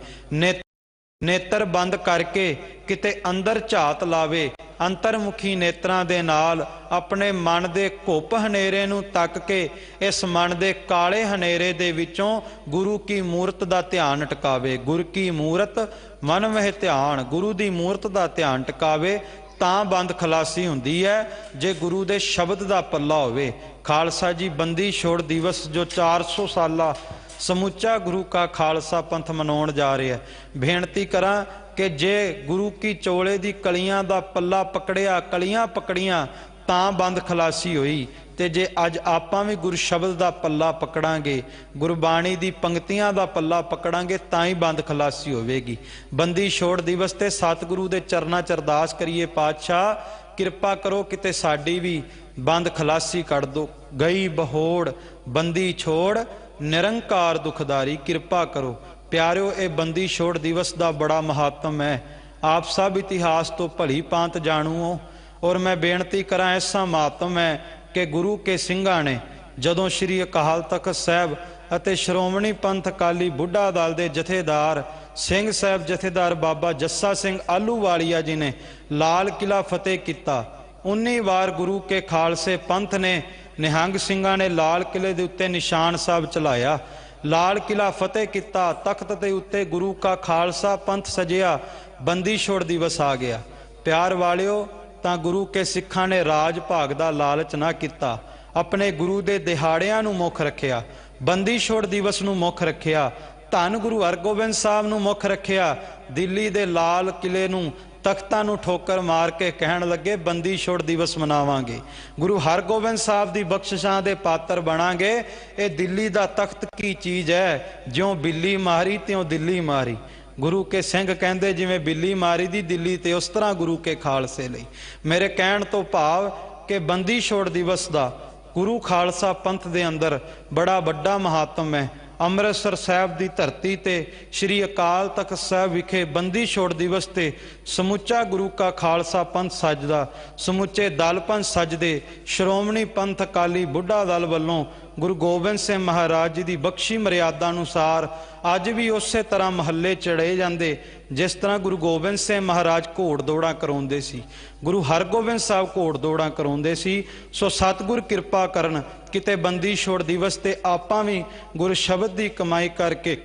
ਨੇਤਰ ਬੰਦ ਕਰਕੇ ਕਿਤੇ ਅੰਦਰ ਝਾਤ ਲਾਵੇ, ਅੰਤਰਮੁਖੀ ਨੇਤਰਾਂ ਦੇ ਨਾਲ ਆਪਣੇ ਮਨ ਦੇ ਘੁੱਪ ਹਨੇਰੇ ਨੂੰ ਤੱਕ ਕੇ ਇਸ ਮਨ ਦੇ ਕਾਲੇ ਹਨੇਰੇ ਦੇ ਵਿੱਚੋਂ ਗੁਰੂ ਕੀ ਮੂਰਤ ਦਾ ਧਿਆਨ ਟਿਕਾਵੇ। ਗੁਰ ਕੀ ਮੂਰਤ ਮਨ ਮਹਿ ਧਿਆਨ, ਗੁਰੂ ਦੀ ਮੂਰਤ ਦਾ ਧਿਆਨ ਟਿਕਾਵੇ ਤਾਂ ਬੰਦ ਖਲਾਸੀ ਹੁੰਦੀ ਹੈ, ਜੇ ਗੁਰੂ ਦੇ ਸ਼ਬਦ ਦਾ ਪੱਲਾ ਹੋਵੇ। ਖਾਲਸਾ ਜੀ ਬੰਦੀ ਛੋੜ ਦਿਵਸ ਜੋ 400 ਸਾਲਾ ਸਮੁੱਚਾ ਗੁਰੂ ਕਾ ਖਾਲਸਾ ਪੰਥ ਮਨਾਉਣ ਜਾ ਰਿਹਾ, ਬੇਨਤੀ ਕਰਾਂ ਕਿ ਜੇ ਗੁਰੂ ਕੀ ਚੋਲੇ ਦੀ ਕਲੀਆਂ ਦਾ ਪੱਲਾ ਪਕੜਿਆ, ਕਲੀਆਂ ਪਕੜੀਆਂ ਤਾਂ ਬੰਦ ਖਲਾਸੀ ਹੋਈ। ਤੇ ਜੇ ਅੱਜ ਆਪਾਂ ਵੀ ਗੁਰ ਸ਼ਬਦ ਦਾ ਪੱਲਾ ਪਕੜਾਂਗੇ, ਗੁਰਬਾਣੀ ਦੀ ਪੰਕਤੀਆਂ ਦਾ ਪੱਲਾ ਪਕੜਾਂਗੇ ਤਾਂ ਹੀ ਬੰਦ ਖਲਾਸੀ ਹੋਵੇਗੀ। ਬੰਦੀ ਛੋੜ ਦਿਵਸ ਤੇ ਸਤਿਗੁਰੂ ਦੇ ਚਰਨਾਂ 'ਚ ਅਰਦਾਸ ਕਰੀਏ, ਪਾਤਸ਼ਾਹ ਕਿਰਪਾ ਕਰੋ ਕਿਤੇ ਸਾਡੀ ਵੀ ਬੰਦ ਖਲਾਸੀ ਕੱਢ ਦੋ। ਗਈ ਬਹੋੜ ਬੰਦੀ ਛੋੜ ਨਿਰੰਕਾਰ ਦੁਖਦਾਰੀ, ਕਿਰਪਾ ਕਰੋ। ਪਿਆਰਿਓ, ਇਹ ਬੰਦੀ ਛੋੜ ਦਿਵਸ ਦਾ ਬੜਾ ਮਹਾਤਮ ਹੈ, ਆਪ ਸਭ ਇਤਿਹਾਸ ਤੋਂ ਭਲੀ ਭਾਂਤ ਜਾਣੂ ਹੋ। ਔਰ ਮੈਂ ਬੇਨਤੀ ਕਰਾਂ, ਐਸਾ ਮਹਾਤਮ ਹੈ ਕਿ ਗੁਰੂ ਕੇ ਸਿੰਘਾਂ ਨੇ ਜਦੋਂ ਸ਼੍ਰੀ ਅਕਾਲ ਤਖਤ ਸਾਹਿਬ ਅਤੇ ਸ਼੍ਰੋਮਣੀ ਪੰਥ ਅਕਾਲੀ ਬੁੱਢਾ ਦਲ ਦੇ ਜਥੇਦਾਰ ਸਿੰਘ ਸਾਹਿਬ ਜਥੇਦਾਰ ਬਾਬਾ ਜੱਸਾ ਸਿੰਘ ਆਹਲੂਵਾਲੀਆ ਜੀ ਨੇ ਲਾਲ ਕਿਲ੍ਹਾ ਫਤਿਹ ਕੀਤਾ, 19 ਵਾਰ ਗੁਰੂ ਕੇ ਖਾਲਸੇ ਪੰਥ ਨੇ ਨਿਹੰਗ ਸਿੰਘਾਂ ਨੇ ਲਾਲ ਕਿਲ੍ਹੇ ਦੇ ਉੱਤੇ ਨਿਸ਼ਾਨ ਸਾਹਿਬ ਚਲਾਇਆ, ਲਾਲ ਕਿਲ੍ਹਾ ਫਤਿਹ ਕੀਤਾ, ਤਖਤ ਦੇ ਉੱਤੇ ਗੁਰੂ ਕਾ ਖਾਲਸਾ ਪੰਥ ਸਜਿਆ, ਬੰਦੀ ਛੋੜ ਦਿਵਸ ਆ ਗਿਆ। ਪਿਆਰ ਵਾਲਿਓ, ਤਾਂ ਗੁਰੂ ਕੇ ਸਿੱਖਾਂ ਨੇ ਰਾਜ ਭਾਗ ਦਾ ਲਾਲਚ ਨਾ ਕੀਤਾ, ਆਪਣੇ ਗੁਰੂ ਦੇ ਦਿਹਾੜਿਆਂ ਨੂੰ ਮੁੱਖ ਰੱਖਿਆ, ਬੰਦੀ ਛੋੜ ਦਿਵਸ ਨੂੰ ਮੁੱਖ ਰੱਖਿਆ, ਧੰਨ ਗੁਰੂ ਹਰਗੋਬਿੰਦ ਸਾਹਿਬ ਨੂੰ ਮੁੱਖ ਰੱਖਿਆ। ਦਿੱਲੀ ਦੇ ਲਾਲ ਕਿਲ੍ਹੇ ਨੂੰ, ਤਖਤਾਂ ਨੂੰ ਠੋਕਰ ਮਾਰ ਕੇ ਕਹਿਣ ਲੱਗੇ ਬੰਦੀ ਛੋੜ ਦਿਵਸ ਮਨਾਵਾਂਗੇ, ਗੁਰੂ ਹਰਗੋਬਿੰਦ ਸਾਹਿਬ ਦੀ ਬਖਸ਼ਿਸ਼ਾਂ ਦੇ ਪਾਤਰ ਬਣਾਂਗੇ। ਇਹ ਦਿੱਲੀ ਦਾ ਤਖਤ ਕੀ ਚੀਜ਼ ਹੈ, ਜਿਉਂ ਬਿੱਲੀ ਮਾਰੀ ਤਿਉਂ ਦਿੱਲੀ ਮਾਰੀ। ਗੁਰੂ ਕੇ ਸਿੰਘ ਕਹਿੰਦੇ ਜਿਵੇਂ ਬਿੱਲੀ ਮਾਰੀ ਦੀ ਦਿੱਲੀ ਤੇ, ਉਸ ਤਰ੍ਹਾਂ ਗੁਰੂ ਕੇ ਖਾਲਸੇ ਲਈ। ਮੇਰੇ ਕਹਿਣ ਤੋਂ ਭਾਵ ਕਿ ਬੰਦੀ ਛੋੜ ਦਿਵਸ ਦਾ ਗੁਰੂ ਖਾਲਸਾ ਪੰਥ ਦੇ ਅੰਦਰ ਬੜਾ ਵੱਡਾ ਮਹਾਤਮ ਹੈ। ਅੰਮ੍ਰਿਤਸਰ ਸਾਹਿਬ ਦੀ ਧਰਤੀ ਤੇ ਸ਼੍ਰੀ ਅਕਾਲ ਤਖਤ ਸਾਹਿਬ ਵਿਖੇ ਬੰਦੀ ਛੋੜ ਦਿਵਸ ਤੇ ਸਮੁੱਚਾ ਗੁਰੂ ਕਾ ਖਾਲਸਾ ਪੰਥ ਸੱਜਦਾ, ਸਮੁੱਚੇ ਦਲ ਪੰਥ ਸੱਜਦੇ। ਸ਼੍ਰੋਮਣੀ ਪੰਥ ਅਕਾਲੀ ਬੁੱਢਾ ਦਲ ਵੱਲੋਂ ਗੁਰੂ ਗੋਬਿੰਦ ਸਿੰਘ ਮਹਾਰਾਜ ਜੀ ਦੀ ਬਖਸ਼ੀ ਮਰਿਆਦਾ ਅਨੁਸਾਰ ਅੱਜ ਵੀ ਉਸੇ ਤਰ੍ਹਾਂ ਮਹੱਲੇ ਚੜੇ ਜਾਂਦੇ, ਜਿਸ ਤਰ੍ਹਾਂ ਗੁਰੂ ਗੋਬਿੰਦ ਸਿੰਘ ਮਹਾਰਾਜ ਘੋੜ ਦੌੜਾਂ ਕਰਾਉਂਦੇ ਸੀ, ਗੁਰੂ ਹਰਗੋਬਿੰਦ ਸਾਹਿਬ ਘੋੜ ਦੌੜਾਂ ਕਰਾਉਂਦੇ ਸੀ। ਸੋ ਸਤਿਗੁਰ ਕਿਰਪਾ ਕਰਨ ਕਿਤੇ ਬੰਦੀ ਛੋੜ ਦਿਵਸ ਤੇ ਆਪਾਂ ਵੀ ਗੁਰ ਸ਼ਬਦ ਦੀ ਕਮਾਈ ਕਰਕੇ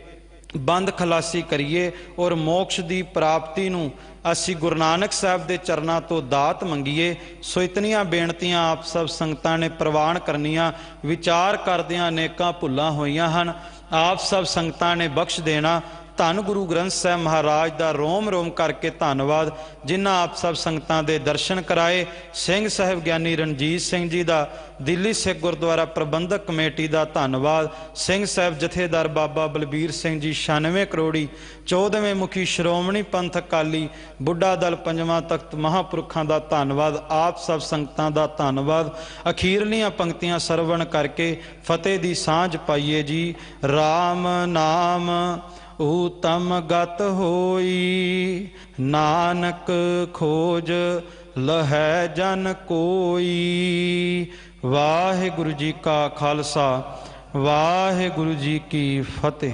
ਬੰਦ ਖਲਾਸੀ ਕਰੀਏ ਔਰ ਮੋਕਸ਼ ਦੀ ਪ੍ਰਾਪਤੀ ਨੂੰ ਅਸੀਂ ਗੁਰੂ ਨਾਨਕ ਸਾਹਿਬ ਦੇ ਚਰਨਾਂ ਤੋਂ ਦਾਤ ਮੰਗੀਏ। ਸੋ ਇਤਨੀਆਂ ਬੇਨਤੀਆਂ ਆਪ ਸਭ ਸੰਗਤਾਂ ਨੇ ਪ੍ਰਵਾਨ ਕਰਨੀਆਂ, ਵਿਚਾਰ ਕਰਦਿਆਂ ਅਨੇਕਾਂ ਭੁੱਲਾਂ ਹੋਈਆਂ ਹਨ, ਆਪ ਸਭ ਸੰਗਤਾਂ ਨੇ ਬਖਸ਼ ਦੇਣਾ। ਧੰਨ ਗੁਰੂ ਗ੍ਰੰਥ ਸਾਹਿਬ ਮਹਾਰਾਜ ਦਾ ਰੋਮ ਰੋਮ ਕਰਕੇ ਧੰਨਵਾਦ, ਜਿਨ੍ਹਾਂ ਆਪ ਸਭ ਸੰਗਤਾਂ ਦੇ ਦਰਸ਼ਨ ਕਰਾਏ। ਸਿੰਘ ਸਾਹਿਬ ਗਿਆਨੀ ਰਣਜੀਤ ਸਿੰਘ ਜੀ ਦਾ, ਦਿੱਲੀ ਸਿੱਖ ਗੁਰਦੁਆਰਾ ਪ੍ਰਬੰਧਕ ਕਮੇਟੀ ਦਾ ਧੰਨਵਾਦ। ਸਿੰਘ ਸਾਹਿਬ ਜਥੇਦਾਰ ਬਾਬਾ ਬਲਬੀਰ ਸਿੰਘ ਜੀ 96 ਕਰੋੜੀ 14ਵੇਂ ਮੁਖੀ ਸ਼੍ਰੋਮਣੀ ਪੰਥ ਅਕਾਲੀ ਬੁੱਢਾ ਦਲ 5ਵਾਂ ਤਖਤ ਮਹਾਂਪੁਰਖਾਂ ਦਾ ਧੰਨਵਾਦ। ਆਪ ਸਭ ਸੰਗਤਾਂ ਦਾ ਧੰਨਵਾਦ। ਅਖੀਰਲੀਆਂ ਪੰਕਤੀਆਂ ਸਰਵਣ ਕਰਕੇ ਫਤਿਹ ਦੀ ਸਾਂਝ ਪਾਈਏ ਜੀ। ਰਾਮ ਨਾਮ ਊਤਮ ਗਤ ਹੋਈ, ਨਾਨਕ ਖੋਜ ਲਹੈ ਜਨ ਕੋਈ। ਵਾਹਿਗੁਰੂ ਜੀ ਕਾ ਖਾਲਸਾ, ਵਾਹਿਗੁਰੂ ਜੀ ਕੀ ਫਤਿਹ।